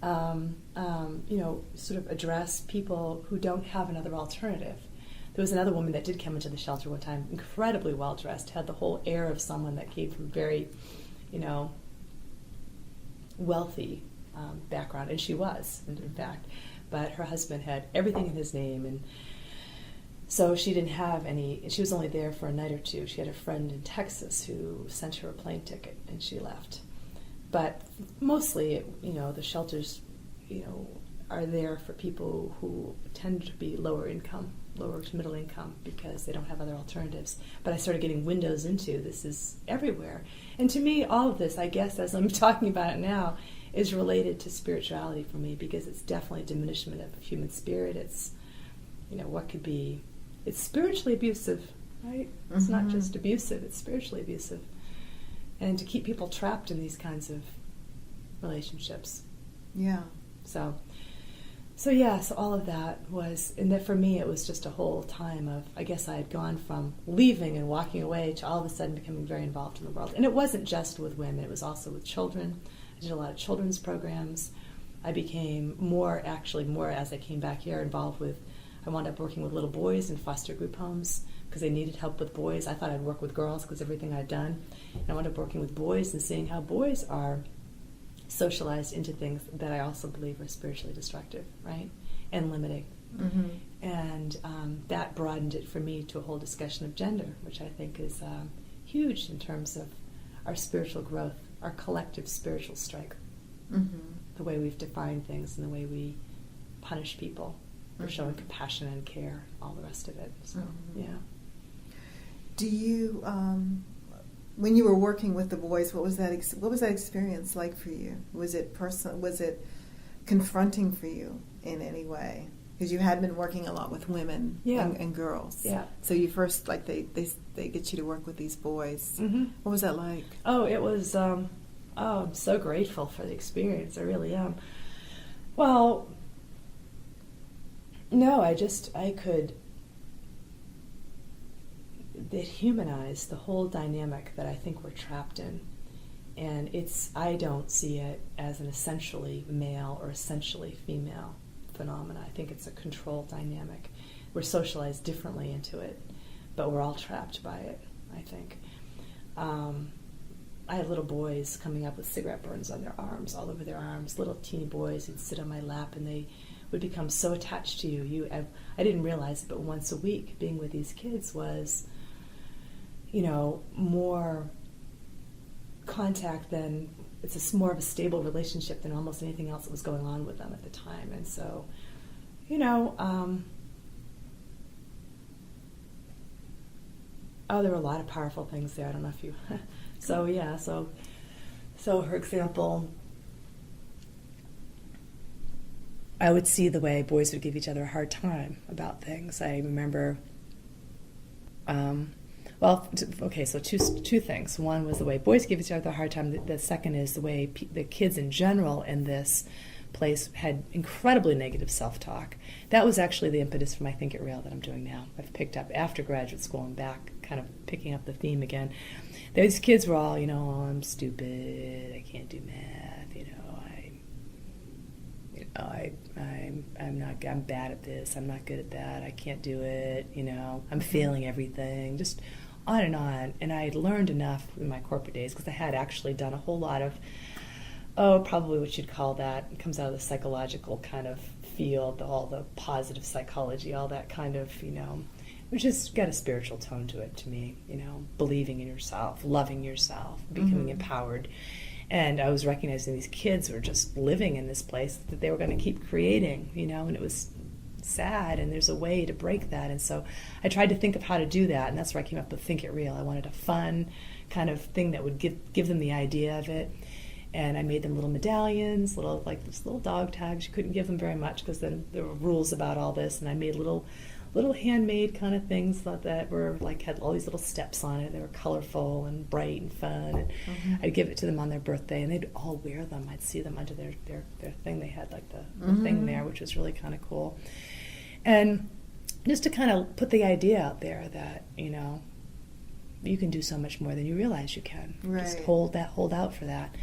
sort of address people who don't have another alternative. There was another woman that did come into the shelter one time, incredibly well-dressed, had the whole air of someone that came from very, wealthy background, and she was, in fact. But her husband had everything in his name, and so she didn't have any, she was only there for a night or two. She had a friend in Texas who sent her a plane ticket, and she left. But mostly, the shelters, are there for people who tend to be lower to middle income, because they don't have other alternatives. But I started getting windows into this is everywhere. And to me, all of this, I guess, as I'm talking about it now, is related to spirituality for me, because it's definitely a diminishment of human spirit. It's, what could be, it's spiritually abusive, right? It's not just abusive, it's spiritually abusive. And to keep people trapped in these kinds of relationships. Yeah. So all of that was, and that for me it was just a whole time of, I guess I had gone from leaving and walking away to all of a sudden becoming very involved in the world. And it wasn't just with women, it was also with children. I did a lot of children's programs. I became more as I came back here involved with, I wound up working with little boys in foster group homes because they needed help with boys. I thought I'd work with girls because everything I'd done. And I wound up working with boys and seeing how boys are socialized into things that I also believe are spiritually destructive, right? And limiting. And that broadened it for me to a whole discussion of gender, which I think is huge in terms of our spiritual growth, our collective spiritual strength, the way we've defined things and the way we punish people for showing compassion and care, all the rest of it. So, yeah. Do you, when you were working with the boys, what was that experience like for you? Was it personal? Was it confronting for you in any way? Because you had been working a lot with women and girls. Yeah. So you first, they get you to work with these boys. What was that like? Oh, it was, I'm so grateful for the experience. I really am. Well, no, it humanized the whole dynamic that I think we're trapped in. And I don't see it as an essentially male or essentially female phenomena. I think it's a control dynamic. We're socialized differently into it, but we're all trapped by it, I think. I had little boys coming up with cigarette burns on their arms, all over their arms, little teeny boys who'd sit on my lap, and they would become so attached to you. I didn't realize it, but once a week being with these kids was, more contact than, more of a stable relationship than almost anything else that was going on with them at the time. And so, there were a lot of powerful things there. I don't know if you... So for example, I would see the way boys would give each other a hard time about things. I remember, two things. One was the way boys give each other a hard time. The second is the way the kids in general in this place had incredibly negative self-talk. That was actually the impetus for my Think It Real that I'm doing now. I've picked up after graduate school and back, kind of picking up the theme again. These kids were all, I'm stupid, I can't do math, I'm bad at this, I'm not good at that, I can't do it, I'm failing everything, just on and on. And I had learned enough in my corporate days, because I had actually done a whole lot of, probably what you'd call that, it comes out of the psychological kind of field, all the positive psychology, all that kind of, which has got a spiritual tone to it to me, believing in yourself, loving yourself, becoming empowered. And I was recognizing these kids were just living in this place that they were going to keep creating, and it was sad, and there's a way to break that. And so I tried to think of how to do that, and that's where I came up with Think It Real. I wanted a fun kind of thing that would give them the idea of it. And I made them little medallions, little dog tags. You couldn't give them very much because then there were rules about all this. And I made little handmade kind of things that were had all these little steps on it. They were colorful and bright and fun. And I'd give it to them on their birthday, and they'd all wear them. I'd see them under their thing. They had the thing there, which was really kind of cool. And just to kind of put the idea out there that, you can do so much more than you realize you can. Right. Just hold out for that.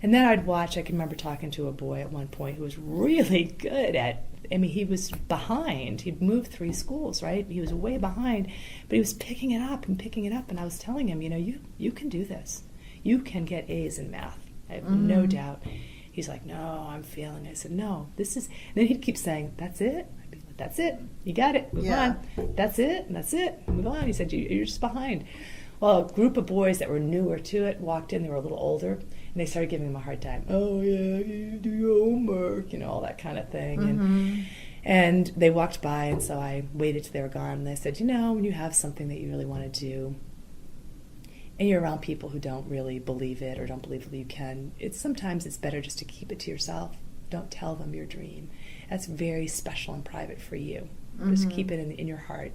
And then I'd watch, I can remember talking to a boy at one point who was really good at, he was behind. He'd moved 3 schools, right? He was way behind, but he was picking it up, and I was telling him, you can do this. You can get A's in math. I have no doubt. He's like, no, I'm failing. I said, no, this is, and then he'd keep saying, that's it. I'd be like, that's it. You got it. Move on. That's it. And that's it. Move on. He said, you're just behind. Well, a group of boys that were newer to it walked in. They were a little older, and they started giving him a hard time. Oh, yeah, you do your homework, all that kind of thing. And they walked by, and so I waited till they were gone, and I said, when you have something that you really want to do, and you're around people who don't really believe it or don't believe that you can, sometimes it's better just to keep it to yourself. Don't tell them your dream. That's very special and private for you. Just keep it in your heart.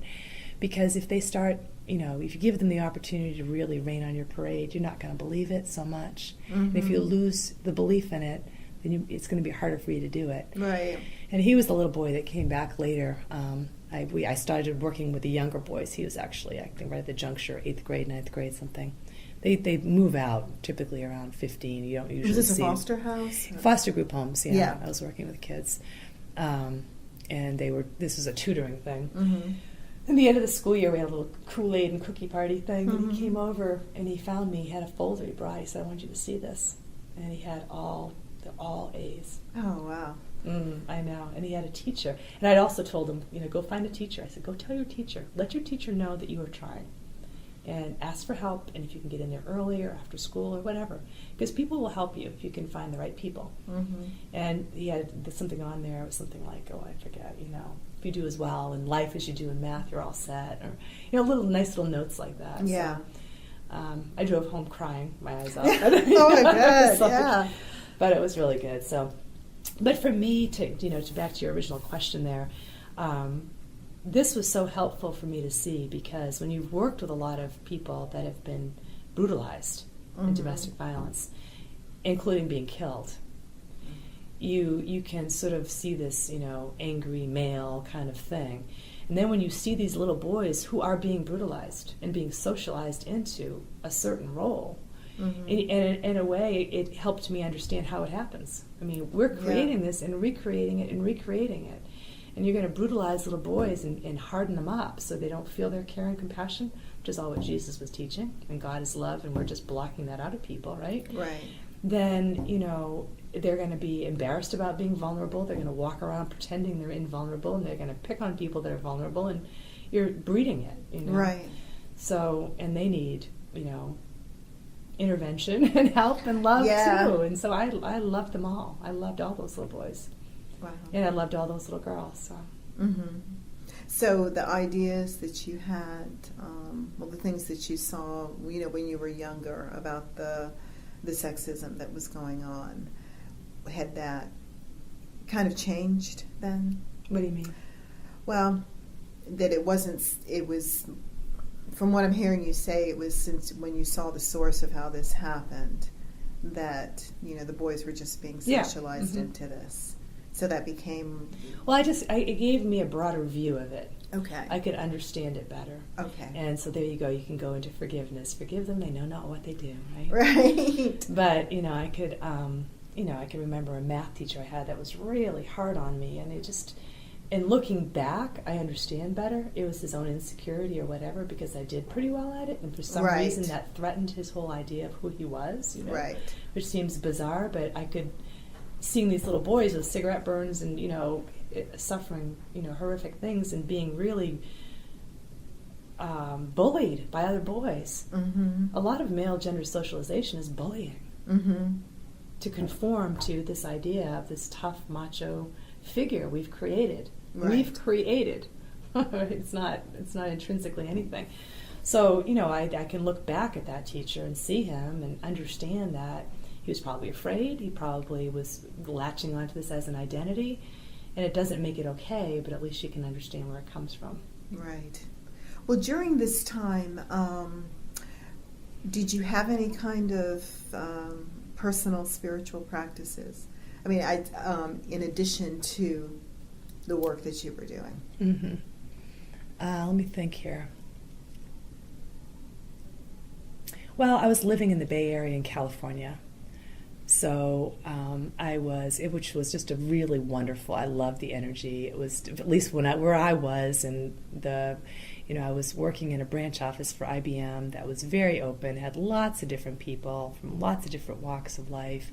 Because if they start, if you give them the opportunity to really rain on your parade, you're not going to believe it so much. And if you lose the belief in it, then it's going to be harder for you to do it. Right. And he was the little boy that came back later. I started working with the younger boys. He was actually, I think, right at the juncture, 8th grade, 9th grade, something. They move out typically around 15. You don't usually see. Was this a foster house? Foster group homes, yeah. I was working with kids. And this was a tutoring thing. In the end of the school year, we had a little Koolaid and cookie party thing, and he came over, and he found me. He had a folder he brought. He said, I want you to see this. And he had all A's. Oh, wow. I know. And he had a teacher. And I'd also told him, go find a teacher. I said, go tell your teacher. Let your teacher know that you are trying. And ask for help, and if you can get in there early or after school or whatever. Because people will help you if you can find the right people. And he had something on there. It was something like, I forget, if you do as well in life as you do in math, you're all set. Or, nice little notes like that. Yeah. So, I drove home crying, my eyes out. Oh, I bet, yeah. But it was really good. So, but for me, to back to your original question there, this was so helpful for me to see, because when you've worked with a lot of people that have been brutalized in domestic violence, including being killed, you can sort of see this, angry male kind of thing. And then when you see these little boys who are being brutalized and being socialized into a certain role, And in a way, it helped me understand how it happens. I mean, we're creating this and recreating it and recreating it. And you're going to brutalize little boys and harden them up so they don't feel their care and compassion, which is all what Jesus was teaching. And God is love, and we're just blocking that out of people, right? Right. Then, they're going to be embarrassed about being vulnerable. They're going to walk around pretending they're invulnerable, and they're going to pick on people that are vulnerable, and you're breeding it, Right. So, and they need, intervention and help and love too. And so I loved them all. I loved all those little boys. Wow. And I loved all those little girls. So. Mm-hmm. So the ideas that you had, the things that you saw, when you were younger about the sexism that was going on, had that kind of changed then? What do you mean? Well, that it was, from what I'm hearing you say, it was since when you saw the source of how this happened, that, the boys were just being socialized into this. So that became... Well, it gave me a broader view of it. Okay. I could understand it better. Okay. And so there you go. You can go into forgiveness. Forgive them. They know not what they do, right? Right. But, I could, I can remember a math teacher I had that was really hard on me. And and looking back, I understand better. It was his own insecurity or whatever, because I did pretty well at it. And for some reason, that threatened his whole idea of who he was, Right. Which seems bizarre, but I could... Seeing these little boys with cigarette burns and, suffering, horrific things and being really bullied by other boys. Mm-hmm. A lot of male gender socialization is bullying. Mm-hmm. To conform to this idea of this tough, macho figure we've created. Right. We've created. It's not intrinsically anything. So, I can look back at that teacher and see him and understand that he was probably afraid. He probably was latching onto this as an identity. And it doesn't make it okay, but at least you can understand where it comes from. Right. Well, during this time, did you have any kind of personal spiritual practices? I mean, in addition to the work that you were doing. Mm-hmm. Let me think here. Well, I was living in the Bay Area in California. So which was just a really wonderful, I loved the energy. It was, at least where I was, and I was working in a branch office for IBM that was very open, had lots of different people from lots of different walks of life.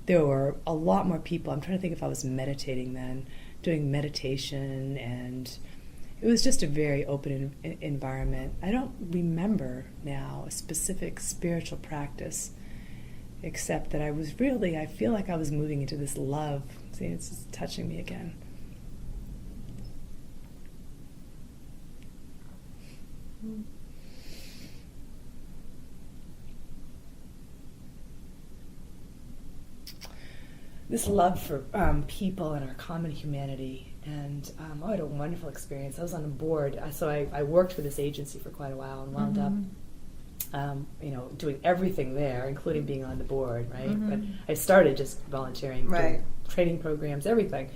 There were a lot more people. I'm trying to think if I was meditating then, doing meditation, and it was just a very open environment. I don't remember now a specific spiritual practice, except that I feel like I was moving into this love. See, it's just touching me again. This love for people and our common humanity. And I had a wonderful experience. I was on a board. So I worked for this agency for quite a while and wound up doing everything there, including being on the board, right? Mm-hmm. But I started just volunteering, doing training programs, everything.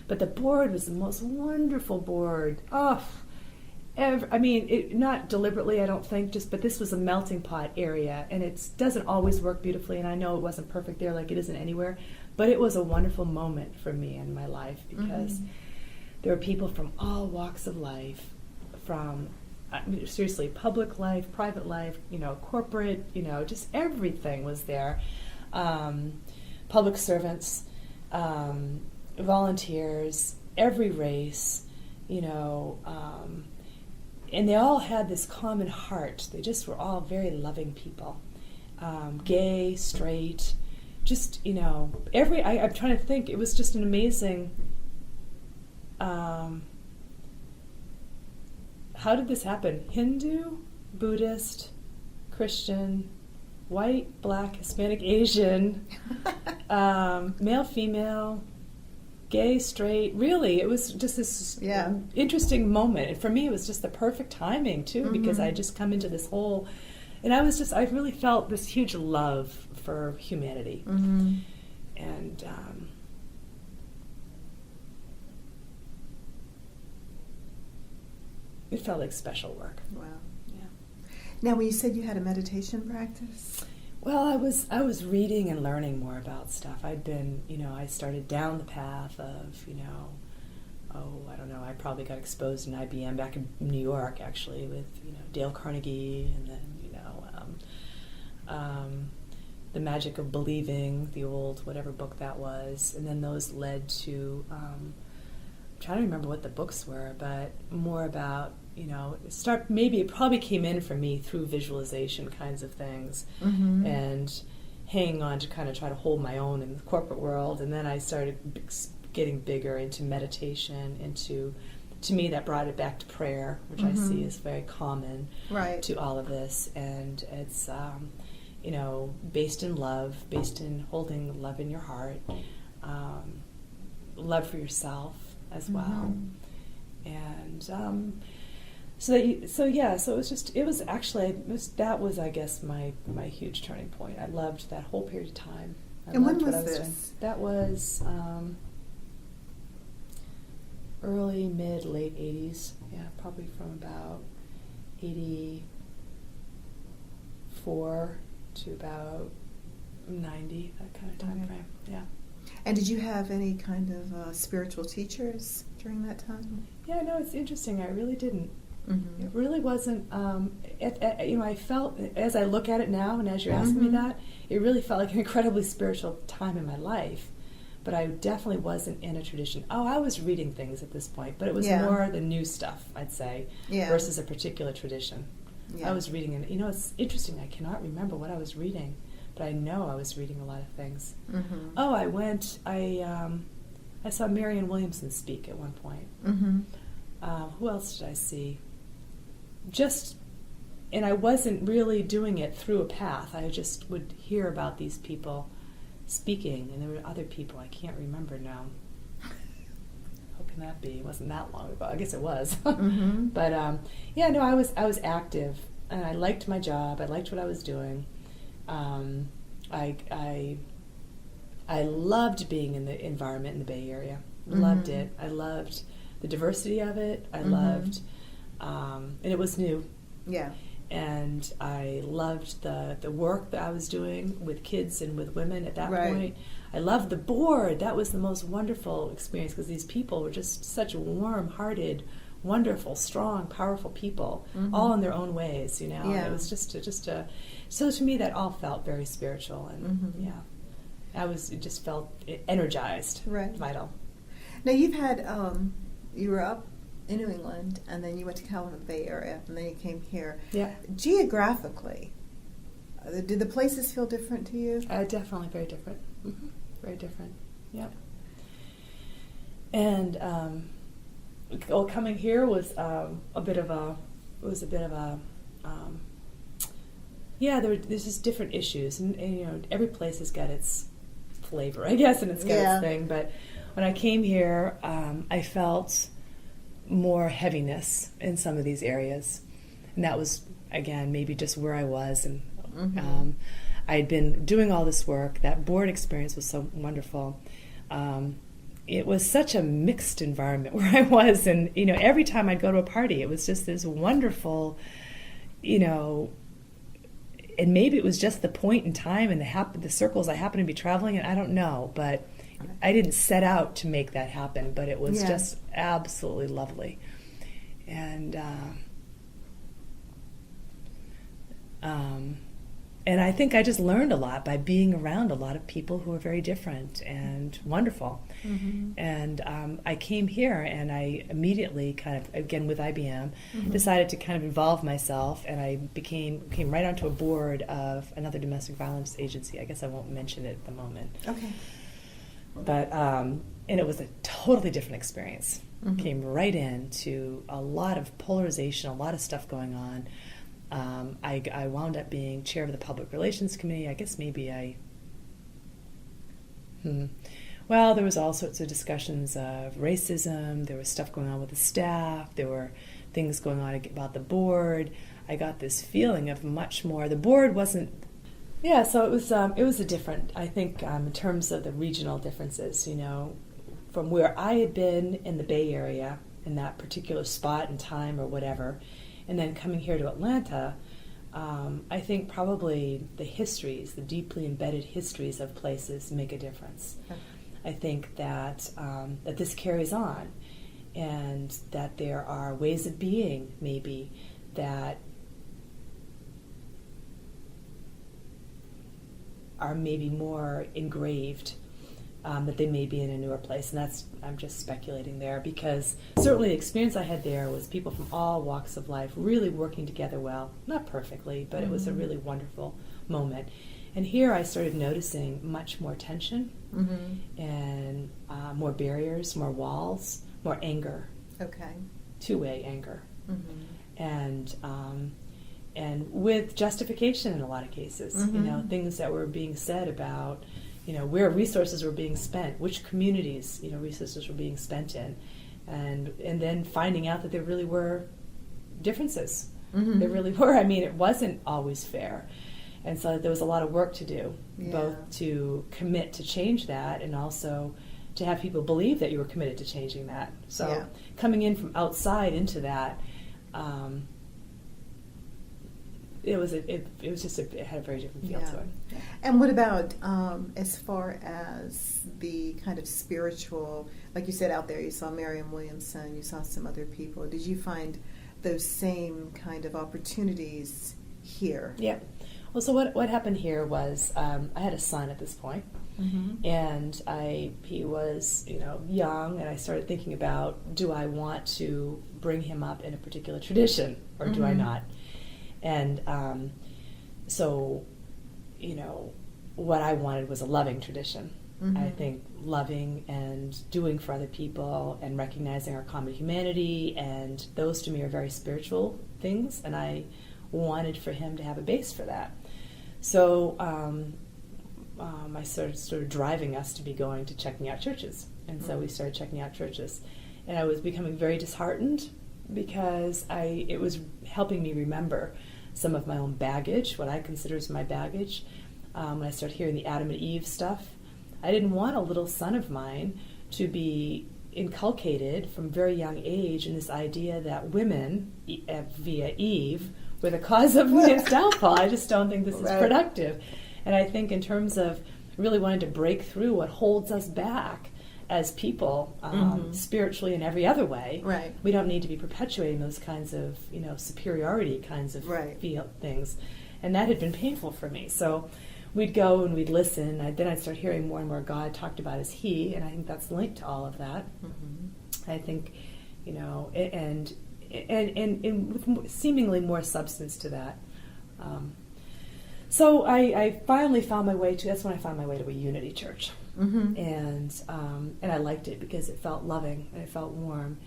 But the board was the most wonderful board. Not deliberately, I don't think, but this was a melting pot area, and it doesn't always work beautifully, and I know it wasn't perfect there like it isn't anywhere, but it was a wonderful moment for me in my life, because there were people from all walks of life, from seriously, public life, private life, corporate, just everything was there. Public servants, volunteers, every race, and they all had this common heart. They just were all very loving people, gay, straight, just, I'm trying to think, it was just an amazing, how did this happen? Hindu, Buddhist, Christian, white, black, Hispanic, Asian, male, female, gay, straight. Really, it was just this interesting moment. And for me, it was just the perfect timing, too, because I had just come into this whole... And I really felt this huge love for humanity. Mm-hmm. And... it felt like special work. Wow. Yeah. Now, when you said you had a meditation practice? Well, I was reading and learning more about stuff. I'd been, I started down the path of, I don't know, I probably got exposed in IBM back in New York, actually, with, Dale Carnegie, and then, The Magic of Believing, the old whatever book that was, and then those led to, I'm trying to remember what the books were, but more about, maybe it probably came in for me through visualization kinds of things, and hanging on to kind of try to hold my own in the corporate world, and then I started getting bigger into meditation, to me that brought it back to prayer, which I see is very common to all of this, and it's based in love, based in holding love in your heart, love for yourself as well, and so that was I guess my huge turning point. I loved that whole period of time. And when was this? That was early, mid, late 80s. Yeah, probably from about 84 to about 90, that kind of time frame. Yeah. And did you have any kind of spiritual teachers during that time? Yeah, no, it's interesting. I really didn't. It really wasn't. I felt, as I look at it now, and as you're asking me that, it really felt like an incredibly spiritual time in my life. But I definitely wasn't in a tradition. I was reading things at this point, but it was more the new stuff, I'd say, versus a particular tradition. I was reading, and it's interesting. I cannot remember what I was reading, but I know I was reading a lot of things. I saw Marianne Williamson speak at one point. Who else did I see? And I wasn't really doing it through a path. I just would hear about these people speaking, and there were other people I can't remember now. How can that be? It wasn't that long ago. I guess it was. But I was active, and I liked my job. I liked what I was doing. I loved being in the environment in the Bay Area. Loved it. I loved the diversity of it. I loved, and it was new. Yeah. And I loved the work that I was doing with kids and with women at that point. I loved the board. That was the most wonderful experience, because these people were just such warm-hearted, wonderful, strong, powerful people, all in their own ways, It was so to me that all felt very spiritual, and it just felt energized, vital. Now you've had, you were up in New England, and then you went to California, the Bay Area, and then you came here. Yeah. Geographically, did the places feel different to you? Definitely very different. Very different. Yep. And coming here was there's just different issues, and every place has got its flavor, I guess, and it's got its thing. But when I came here, I felt more heaviness in some of these areas, and that was, again, maybe just where I was, and I had been doing all this work. That board experience was so wonderful. It was such a mixed environment where I was, and every time I'd go to a party, it was just this wonderful, and maybe it was just the point in time and the circles I happened to be traveling in. I don't know, but I didn't set out to make that happen, but it was just absolutely lovely. And I think I just learned a lot by being around a lot of people who are very different and wonderful. And I came here, and I immediately kind of, again with IBM, decided to kind of involve myself, and I came right onto a board of another domestic violence agency. I guess I won't mention it at the moment. Okay. But and it was a totally different experience. Came right into a lot of polarization, a lot of stuff going on. I wound up being chair of the Public Relations Committee. I guess maybe well, there was all sorts of discussions of racism. There was stuff going on with the staff. There were things going on about the board. I got this feeling of much more. The board wasn't. Yeah, so it was a different, I think, in terms of the regional differences, from where I had been in the Bay Area, in that particular spot and time or whatever, and then coming here to Atlanta, I think probably the histories, the deeply embedded histories of places make a difference. Okay. I think that that this carries on, and that there are ways of being, maybe, that are maybe more engraved, that they may be in a newer place. And that's, I'm just speculating there, because certainly the experience I had there was people from all walks of life really working together well, not perfectly, but it was a really wonderful moment. And here I started noticing much more tension, and more barriers, more walls, more anger. Okay. Two-way anger. And with justification in a lot of cases, you know, things that were being said about, you know, where resources were being spent, which communities, you know, resources were being spent in, and then finding out that there really were differences. There really were. I mean, it wasn't always fair. And so there was a lot of work to do, both to commit to change that and also to have people believe that you were committed to changing that. So coming in from outside into that, it had a very different feel to it. And what about as far as the kind of spiritual, like you said out there, you saw Marianne Williamson, you saw some other people. Did you find those same kind of opportunities here? Yeah. Well, so what happened here was I had a son at this point, and he was, you know, young, and I started thinking about, do I want to bring him up in a particular tradition, or do I not? And so, you know, what I wanted was a loving tradition. I think loving and doing for other people and recognizing our common humanity, and those to me are very spiritual things, and I wanted for him to have a base for that. So I started driving us to be going to checking out churches. And so we started checking out churches. And I was becoming very disheartened, because it was helping me remember some of my own baggage, what I consider as my baggage. When I started hearing the Adam and Eve stuff, I didn't want a little son of mine to be inculcated from very young age in this idea that women, via Eve, were the cause of his downfall. I just don't think this is productive. And I think in terms of really wanting to break through what holds us back as people, spiritually and every other way, we don't need to be perpetuating those kinds of, you know, superiority kinds of feel things. And that had been painful for me. So we'd go and we'd listen. Then I'd start hearing more and more God talked about as He, and I think that's linked to all of that. I think, you know, and with seemingly more substance to that. So I finally found my way to, that's when I found my way to a Unity Church. And I liked it because it felt loving and it felt warm,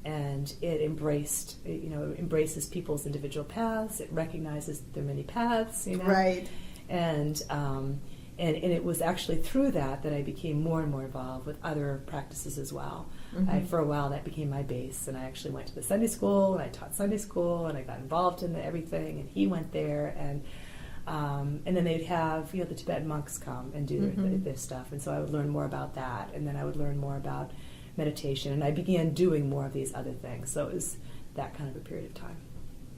and it embraces people's individual paths. It recognizes that there are many paths, you know. And it was actually through that I became more and more involved with other practices as well. For a while that became my base, and I actually went to the Sunday school, and I taught Sunday school, and I got involved in everything, and he went there, and then they'd have, you know, the Tibetan monks come and do their stuff, and so I would learn more about that, and then I would learn more about meditation, and I began doing more of these other things. So it was that kind of a period of time.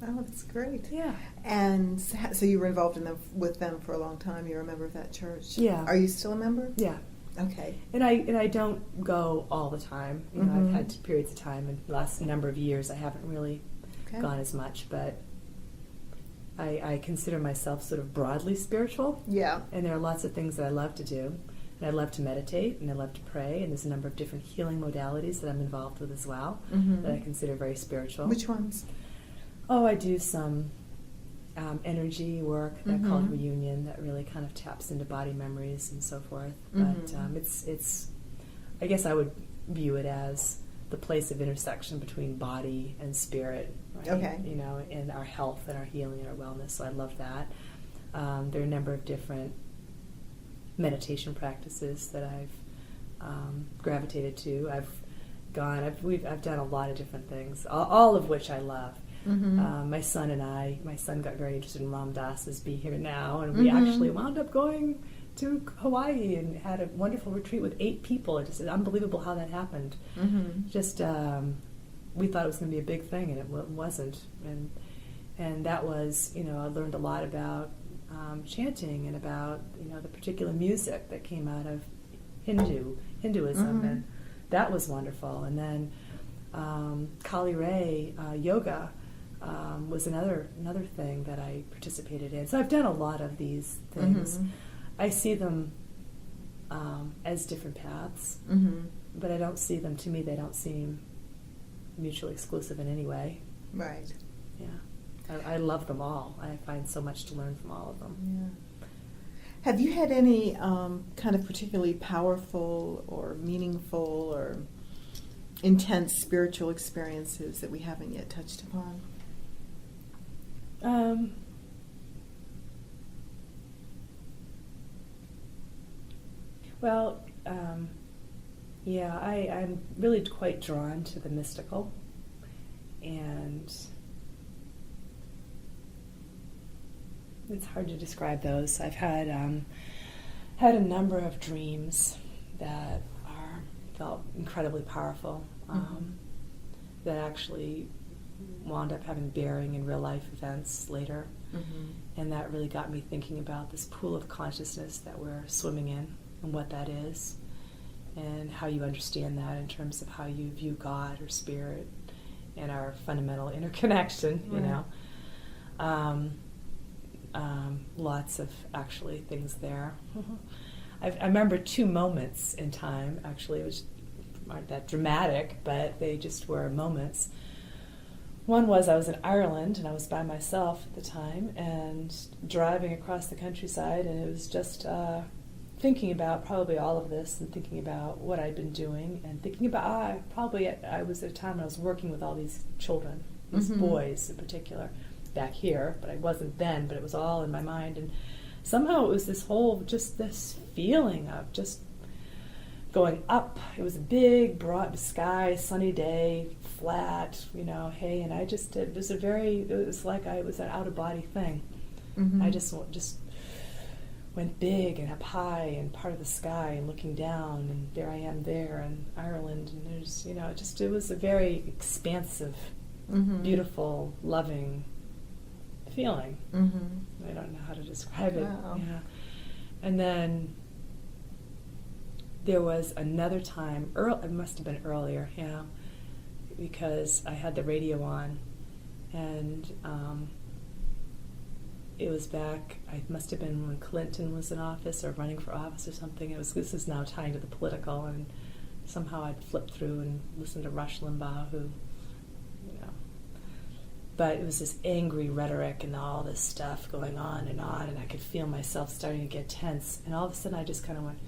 Oh, that's great. Yeah. And so you were involved with them for a long time. You're a member of that church. Yeah. Are you still a member? Yeah. Okay. And I don't go all the time. You know, I've had periods of time, and the last number of years I haven't really gone as much, but I consider myself sort of broadly spiritual. Yeah. And there are lots of things that I love to do. And I love to meditate, and I love to pray, and there's a number of different healing modalities that I'm involved with as well that I consider very spiritual. Which ones? Oh, I do some energy work that I call reunion, that really kind of taps into body memories and so forth. But it's I guess I would view it as the place of intersection between body and spirit, right? Okay. You know, and our health and our healing and our wellness. So I love that. There are a number of different meditation practices that I've gravitated to. I've done a lot of different things, all of which I love. My son got very interested in Ram Dass's Be Here Now, and we actually wound up going to Hawaii and had a wonderful retreat with 8 people. It's just unbelievable how that happened. Just we thought it was going to be a big thing, and it wasn't. And that was, I learned a lot about chanting and about, the particular music that came out of Hinduism, and that was wonderful. And then Koolaid yoga was another thing that I participated in. So I've done a lot of these things. I see them as different paths, but I don't see them, to me, they don't seem mutually exclusive in any way. Right. Yeah. I love them all. I find so much to learn from all of them. Yeah. Have you had any kind of particularly powerful or meaningful or intense spiritual experiences that we haven't yet touched upon? Well, I'm really quite drawn to the mystical, and it's hard to describe those. I've had a number of dreams that felt incredibly powerful, that actually wound up having bearing in real life events later, and that really got me thinking about this pool of consciousness that we're swimming in and what that is, and how you understand that in terms of how you view God or spirit and our fundamental interconnection. Lots of actually things there. I remember two moments in time. Actually, it aren't that dramatic, but they just were moments. One was I was in Ireland, and I was by myself at the time, and driving across the countryside, and it was just thinking about probably all of this, and thinking about what I'd been doing, and thinking about I was at a time when I was working with all these children, these boys in particular, back here, but I wasn't then, but it was all in my mind, and somehow it was this feeling of just going up. It was a big, broad sky, sunny day, flat, hey, and it was like it was an out-of-body thing. I just went big and up high and part of the sky and looking down, and there I am there in Ireland, and there's, it was a very expansive, beautiful, loving feeling. I don't know how to describe it. Wow. Yeah. And then there was another time, it must have been earlier, because I had the radio on, and it was back, it must have been when Clinton was in office or running for office or something. This is now tying to the political, and somehow I'd flipped through and listened to Rush Limbaugh, who, but it was this angry rhetoric and all this stuff going on, and I could feel myself starting to get tense, and all of a sudden I just kind of went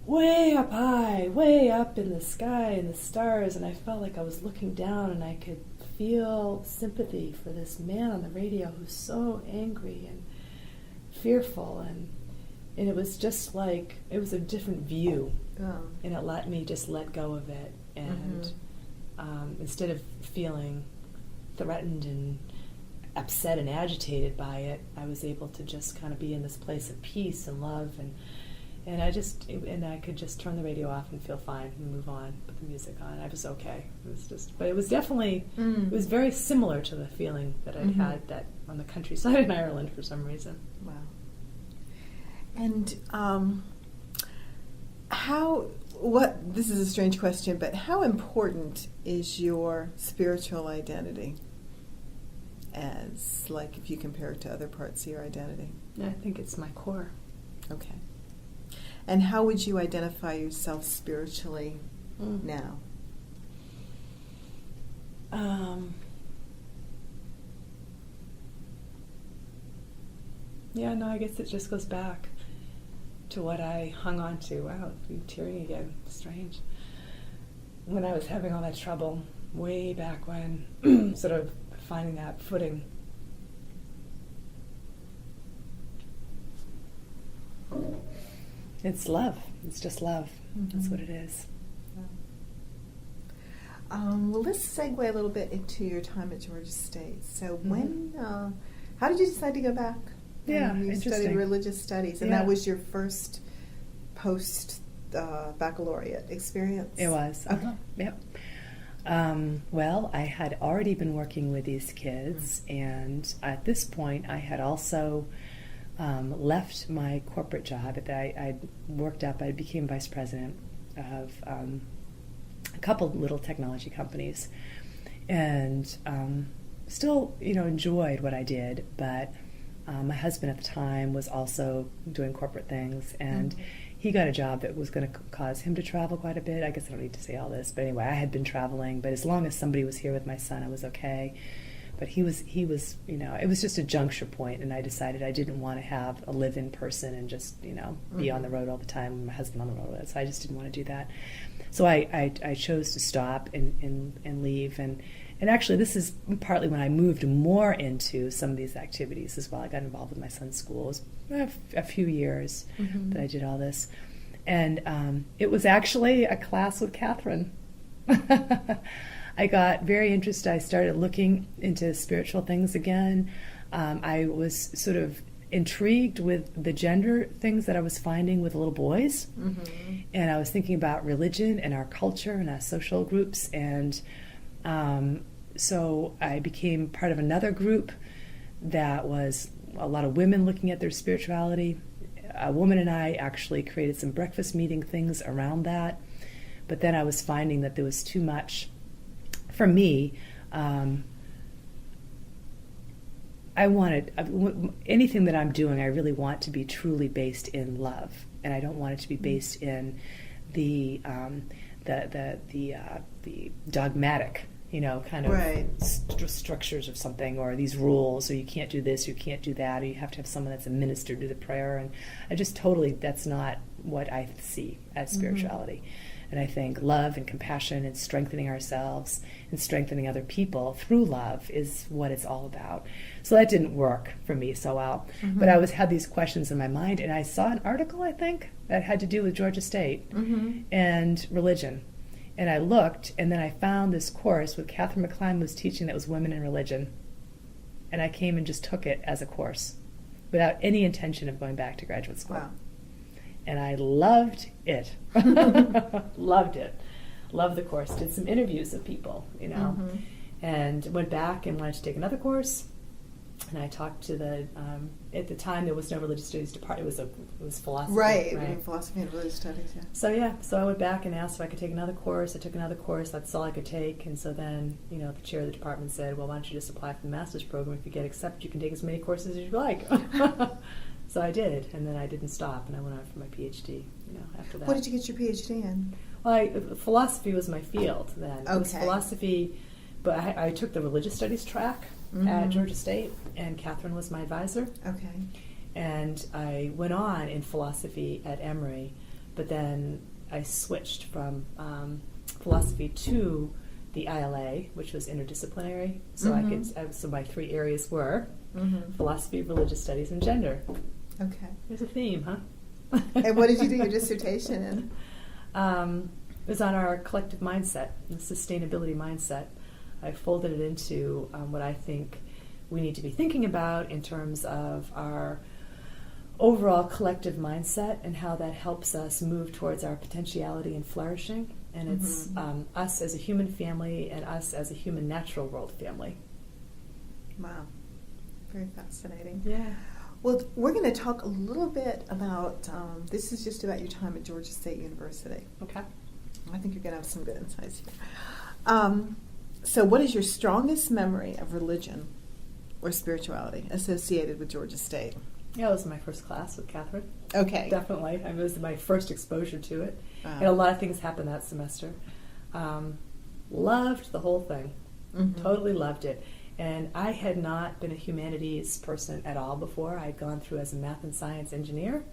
way up high, way up in the sky and the stars, and I felt like I was looking down, and I could feel sympathy for this man on the radio who's so angry and fearful, and it was just like, it was a different view, and it let me just let go of it, and instead of feeling threatened and upset and agitated by it, I was able to just kind of be in this place of peace and love, and I could just turn the radio off and feel fine and move on, put the music on. I was okay. But it was definitely, it was very similar to the feeling that I'd had that on the countryside in Ireland for some reason. Wow. And this is a strange question, but how important is your spiritual identity as, like, if you compare it to other parts of your identity? I think it's my core. Okay. And how would you identify yourself spiritually now? I guess it just goes back to what I hung on to. Wow, I'm tearing again. Strange. When I was having all that trouble, way back when, sort of finding that footing. It's love. It's just love. That's what it is. Well, let's segue a little bit into your time at Georgia State. So how did you decide to go back? You studied religious studies, and that was your first post baccalaureate experience? It was. Okay. Yep. Well, I had already been working with these kids, and at this point, I had also left my corporate job. I worked up. I became vice president of a couple little technology companies, and still, enjoyed what I did. But my husband at the time was also doing corporate things, and he got a job that was going to cause him to travel quite a bit. I guess I don't need to say all this, but anyway, I had been traveling, but as long as somebody was here with my son, I was okay. But he was, it was just a juncture point, and I decided I didn't want to have a live-in person and just, be on the road all the time, and my husband on the road, so I just didn't want to do that. So I chose to stop and leave, and actually this is partly when I moved more into some of these activities as well. I got involved with my son's school. It was a few years that I did all this. And it was actually a class with Catherine. I got very interested. I started looking into spiritual things again. I was sort of intrigued with the gender things that I was finding with little boys. And I was thinking about religion and our culture and our social groups. And so I became part of another group that was a lot of women looking at their spirituality. A woman and I actually created some breakfast meeting things around that. But then I was finding that there was too much for me. I wanted anything that I'm doing, I really want to be truly based in love, and I don't want it to be based in the dogmatic, kind of right. Structures of something, or these rules, or you can't do this, you can't do that, or you have to have someone that's a minister do the prayer, and I just that's not what I see as spirituality. And I think love and compassion and strengthening ourselves and strengthening other people through love is what it's all about. So that didn't work for me so well. But I had these questions in my mind, and I saw an article, I think, that had to do with Georgia State and religion. And I looked, and then I found this course with Catherine McCline was teaching that was Women in Religion. And I came and just took it as a course without any intention of going back to graduate school. Wow. And I loved it. Loved it. Loved the course. Did some interviews with people, and went back and wanted to take another course. And I talked to at the time there was no religious studies department. It was philosophy. Right. Philosophy and religious studies, yeah. So I went back and asked if I could take another course. I took another course. That's all I could take. And so then, the chair of the department said, well, why don't you just apply for the master's program? If you get accepted, you can take as many courses as you like. So I did, and then I didn't stop, and I went on for my PhD, after that. What did you get your PhD in? Well, philosophy was my field then. Okay. It was philosophy, but I took the religious studies track at Georgia State, and Catherine was my advisor. Okay. And I went on in philosophy at Emory, but then I switched from philosophy to the ILA, which was interdisciplinary. So so my three areas were philosophy, religious studies, and gender. Okay. There's a theme, huh? And what did you do your dissertation in? It was on our collective mindset, the sustainability mindset. I folded it into what I think we need to be thinking about in terms of our overall collective mindset and how that helps us move towards our potentiality and flourishing. And it's us as a human family and us as a human natural world family. Wow. Very fascinating. Yeah. Well, we're going to talk a little bit about, this is just about your time at Georgia State University. Okay. I think you're going to have some good insights here. So what is your strongest memory of religion or spirituality associated with Georgia State? Yeah, it was my first class with Catherine. Okay. Definitely. It was my first exposure to it. And a lot of things happened that semester. Loved the whole thing. Totally loved it. And I had not been a humanities person at all before. I had gone through as a math and science engineer.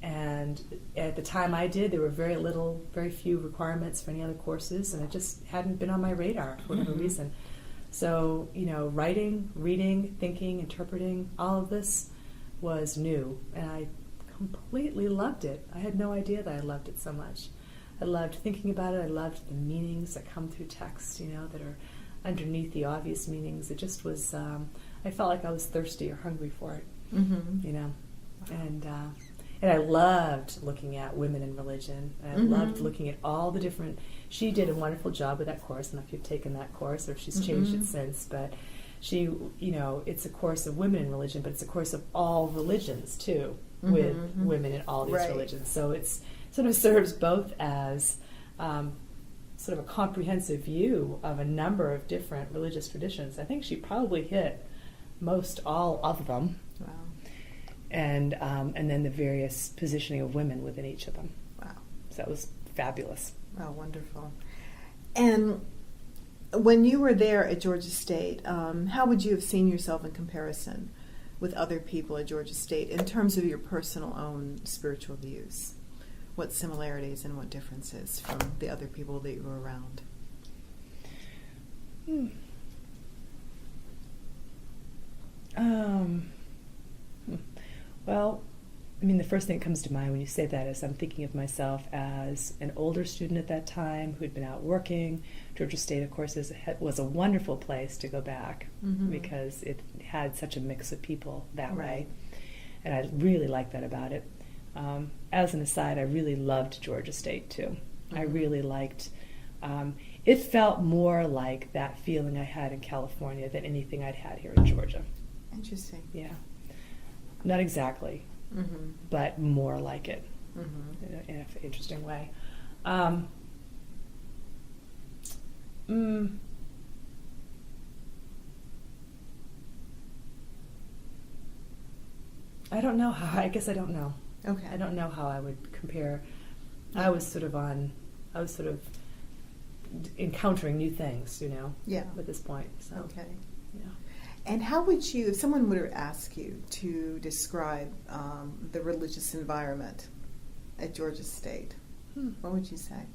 And at the time I did, there were very few requirements for any other courses, and it just hadn't been on my radar for whatever reason. So, writing, reading, thinking, interpreting, all of this was new, and I completely loved it. I had no idea that I loved it so much. I loved thinking about it. I loved the meanings that come through text, that are underneath the obvious meanings. It just was, I felt like I was thirsty or hungry for it, And And I loved looking at women in religion. And I loved looking at all the different... She did a wonderful job with that course. I don't know if you've taken that course or if she's changed it since, but she, it's a course of women in religion, but it's a course of all religions, too, with women in all these religions. So it's sort of serves both as sort of a comprehensive view of a number of different religious traditions. I think she probably hit most all of them. Wow. And then the various positioning of women within each of them. Wow. So that was fabulous. Oh, wonderful. And when you were there at Georgia State, how would you have seen yourself in comparison with other people at Georgia State in terms of your personal own spiritual views? What similarities and what differences from the other people that you were around? Well, I mean, the first thing that comes to mind when you say that is I'm thinking of myself as an older student at that time who'd been out working. Georgia State, of course, was a wonderful place to go back because it had such a mix of people that way. And I really liked that about it. As an aside, I really loved Georgia State, too. I really liked... it felt more like that feeling I had in California than anything I'd had here in Georgia. Interesting. Yeah. Not exactly, but more like it in an interesting way. I don't know how. I guess I don't know. Okay. I don't know how I would compare. I was sort of encountering new things, Yeah. at this point. So, Okay. yeah. And how would you, if someone were to ask you to describe the religious environment at Georgia State, what would you say?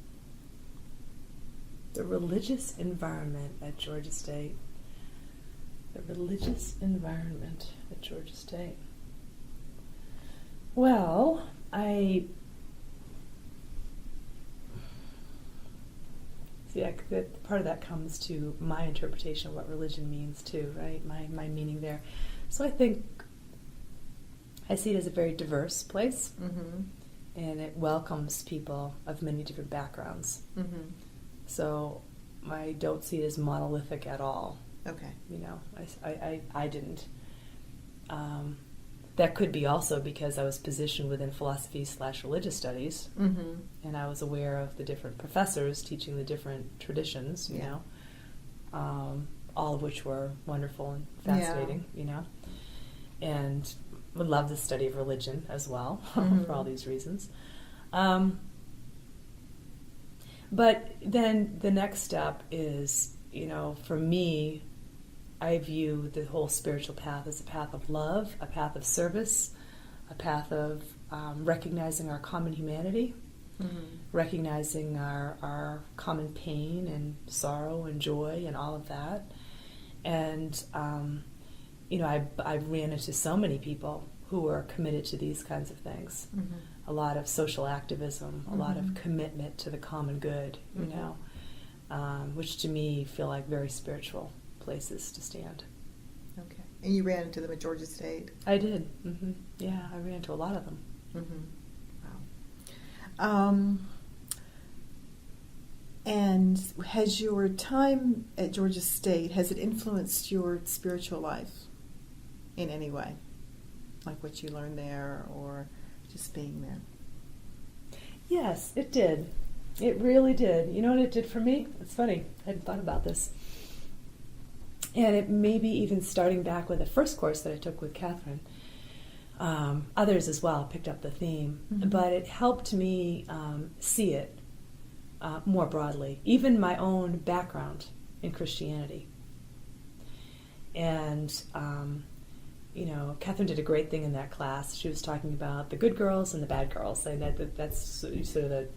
The religious environment at Georgia State. The religious environment at Georgia State. Well, part of that comes to my interpretation of what religion means too, right? My meaning there. So I think I see it as a very diverse place, and it welcomes people of many different backgrounds. So I don't see it as monolithic at all. Okay. I didn't. That could be also because I was positioned within philosophy/religious studies, and I was aware of the different professors teaching the different traditions, all of which were wonderful and fascinating, and would love the study of religion as well for all these reasons. But then the next step is, for me, I view the whole spiritual path as a path of love, a path of service, a path of recognizing our common humanity, recognizing our common pain and sorrow and joy and all of that. And, I ran into so many people who are committed to these kinds of things. A lot of social activism, a lot of commitment to the common good, which to me feel like very spiritual places to stand. Okay. And you ran into them at Georgia State? I did. Yeah, I ran into a lot of them. Wow. And has your time at Georgia State, has it influenced your spiritual life in any way? Like what you learned there or just being there? Yes, it did. It really did. You know what it did for me? It's funny. I hadn't thought about this. And it maybe even starting back with the first course that I took with Catherine. Others as well picked up the theme. But it helped me see it more broadly. Even my own background in Christianity. And, Catherine did a great thing in that class. She was talking about the good girls and the bad girls. And that's sort of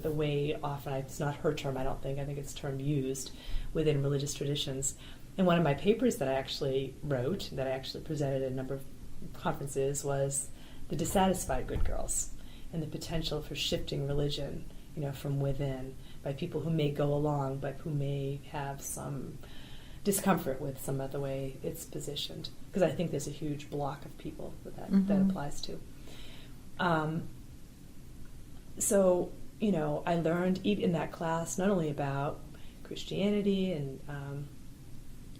the way often, it's not her term, I don't think. I think it's a term used within religious traditions. And one of my papers that I actually wrote, that I actually presented at a number of conferences, was the dissatisfied good girls and the potential for shifting religion, from within by people who may go along but who may have some discomfort with some of the way it's positioned. Because I think there's a huge block of people that applies to. So, I learned even in that class not only about Christianity and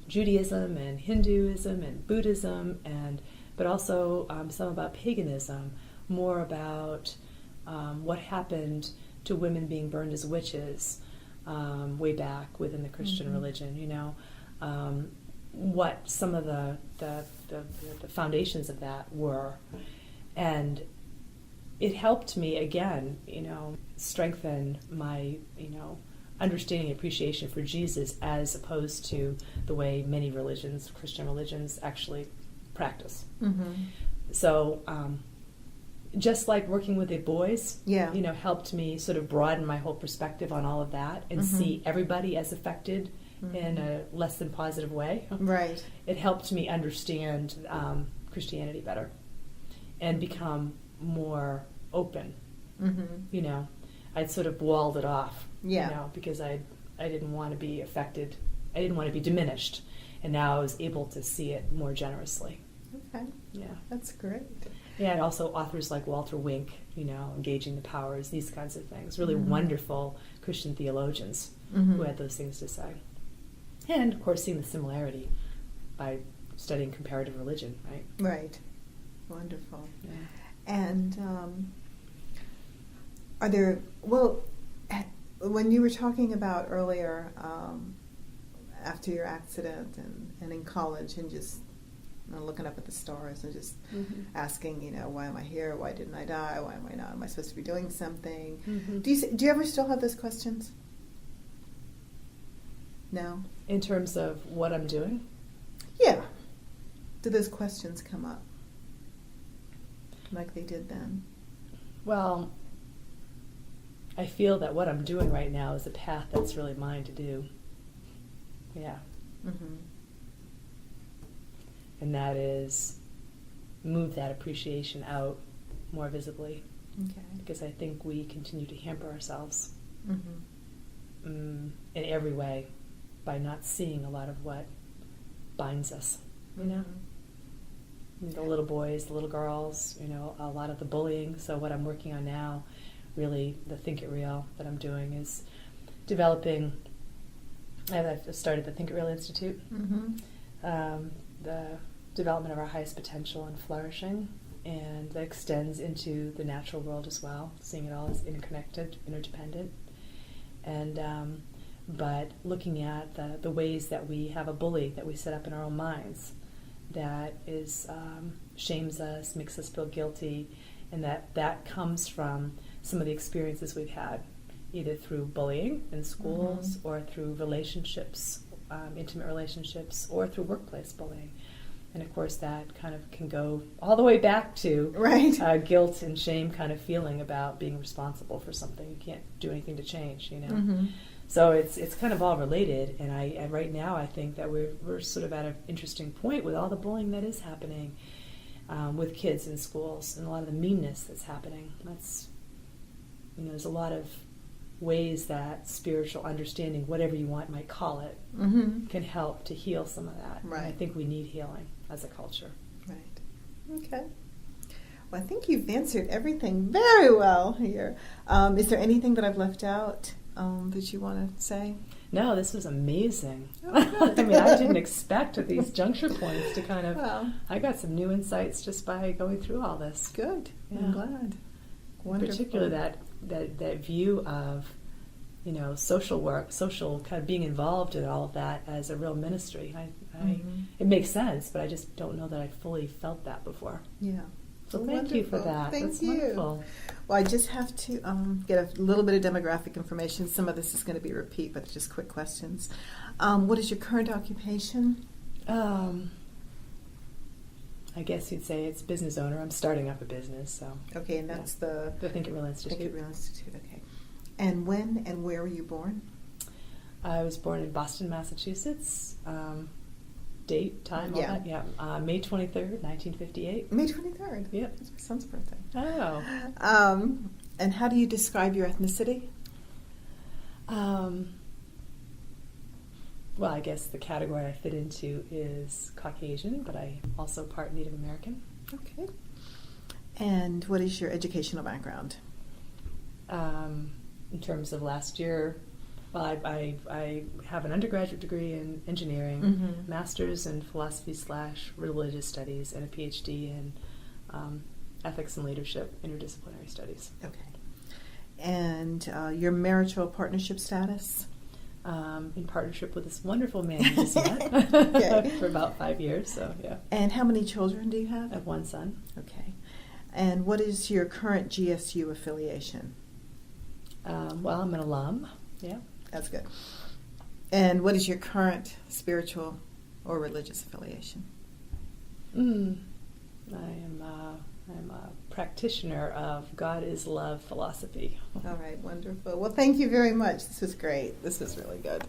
Judaism and Hinduism and Buddhism, but also some about paganism, more about what happened to women being burned as witches way back within the Christian religion, what some of the foundations of that were. And it helped me, again, strengthen my, understanding and appreciation for Jesus as opposed to the way many religions, Christian religions, actually practice. So just like working with the boys, helped me sort of broaden my whole perspective on all of that and see everybody as affected in a less than positive way. Right. It helped me understand Christianity better and become more open. I'd sort of walled it off, because I didn't want to be affected. I didn't want to be diminished. And now I was able to see it more generously. Okay. Yeah. That's great. Yeah, and also authors like Walter Wink, Engaging the Powers, these kinds of things. Really wonderful Christian theologians who had those things to say. And, of course, seeing the similarity by studying comparative religion, right? Right. Wonderful. Yeah. And are there, when you were talking about earlier, after your accident and in college and just looking up at the stars and just asking, why am I here? Why didn't I die? Why am I not? Am I supposed to be doing something? Do you ever still have those questions? No? In terms of what I'm doing? Yeah. Do those questions come up like they did then? Well, I feel that what I'm doing right now is a path that's really mine to do. Yeah. And that is move that appreciation out more visibly. Okay. Because I think we continue to hamper ourselves in every way by not seeing a lot of what binds us, The little boys, the little girls, a lot of the bullying. So what I'm working on now, really the Think It Real that I'm doing is developing, I've started the Think It Real Institute, the development of our highest potential and flourishing, and that extends into the natural world as well, seeing it all as interconnected, interdependent, and but looking at the ways that we have a bully that we set up in our own minds that is shames us, makes us feel guilty, and that comes from some of the experiences we've had, either through bullying in schools or through relationships, intimate relationships, or through workplace bullying. And of course that kind of can go all the way back to guilt and shame kind of feeling about being responsible for something you can't do anything to change, So it's kind of all related, and I right now I think that we're sort of at an interesting point with all the bullying that is happening with kids in schools and a lot of the meanness that's happening. That's there's a lot of ways that spiritual understanding, whatever you might call it, can help to heal some of that. Right. And I think we need healing as a culture. Right. Okay. Well, I think you've answered everything very well here. Is there anything that I've left out that you want to say? No, this was amazing. Oh, I mean, I didn't expect at these juncture points to kind of, well, I got some new insights just by going through all this. Good. Yeah. I'm glad. Wonderful. In particular, that view of, social work, social kind of being involved in all of that as a real ministry. It makes sense, but I just don't know that I fully felt that before. Yeah. So thank you for that. Thank you. Wonderful. Well, I just have to get a little bit of demographic information. Some of this is going to be a repeat, but just quick questions. What is your current occupation? I guess you'd say it's business owner. I'm starting up a business, so. Okay, and that's the Think It Real Institute. Think It Real Institute. Okay. And when and where were you born? I was born in Boston, Massachusetts. Date, time, all that? Yeah. May 23rd, 1958. May 23rd. Yep. That's my son's birthday. Oh. And how do you describe your ethnicity? Well, I guess the category I fit into is Caucasian, but I also part Native American. Okay. And what is your educational background? In terms of last year, well, I have an undergraduate degree in engineering, Mm-hmm. master's in philosophy/religious studies, and a PhD in ethics and leadership, interdisciplinary studies. Okay. And your marital partnership status? In partnership with this wonderful man you just met Okay. for about 5 years, so yeah. And how many children do you have? I have one son. Okay. And what is your current GSU affiliation? Well, I'm an alum, yeah. That's good. And what is your current spiritual or religious affiliation? I'm a practitioner of God is Love philosophy. All right, wonderful. Well, thank you very much. This was great. This was really good.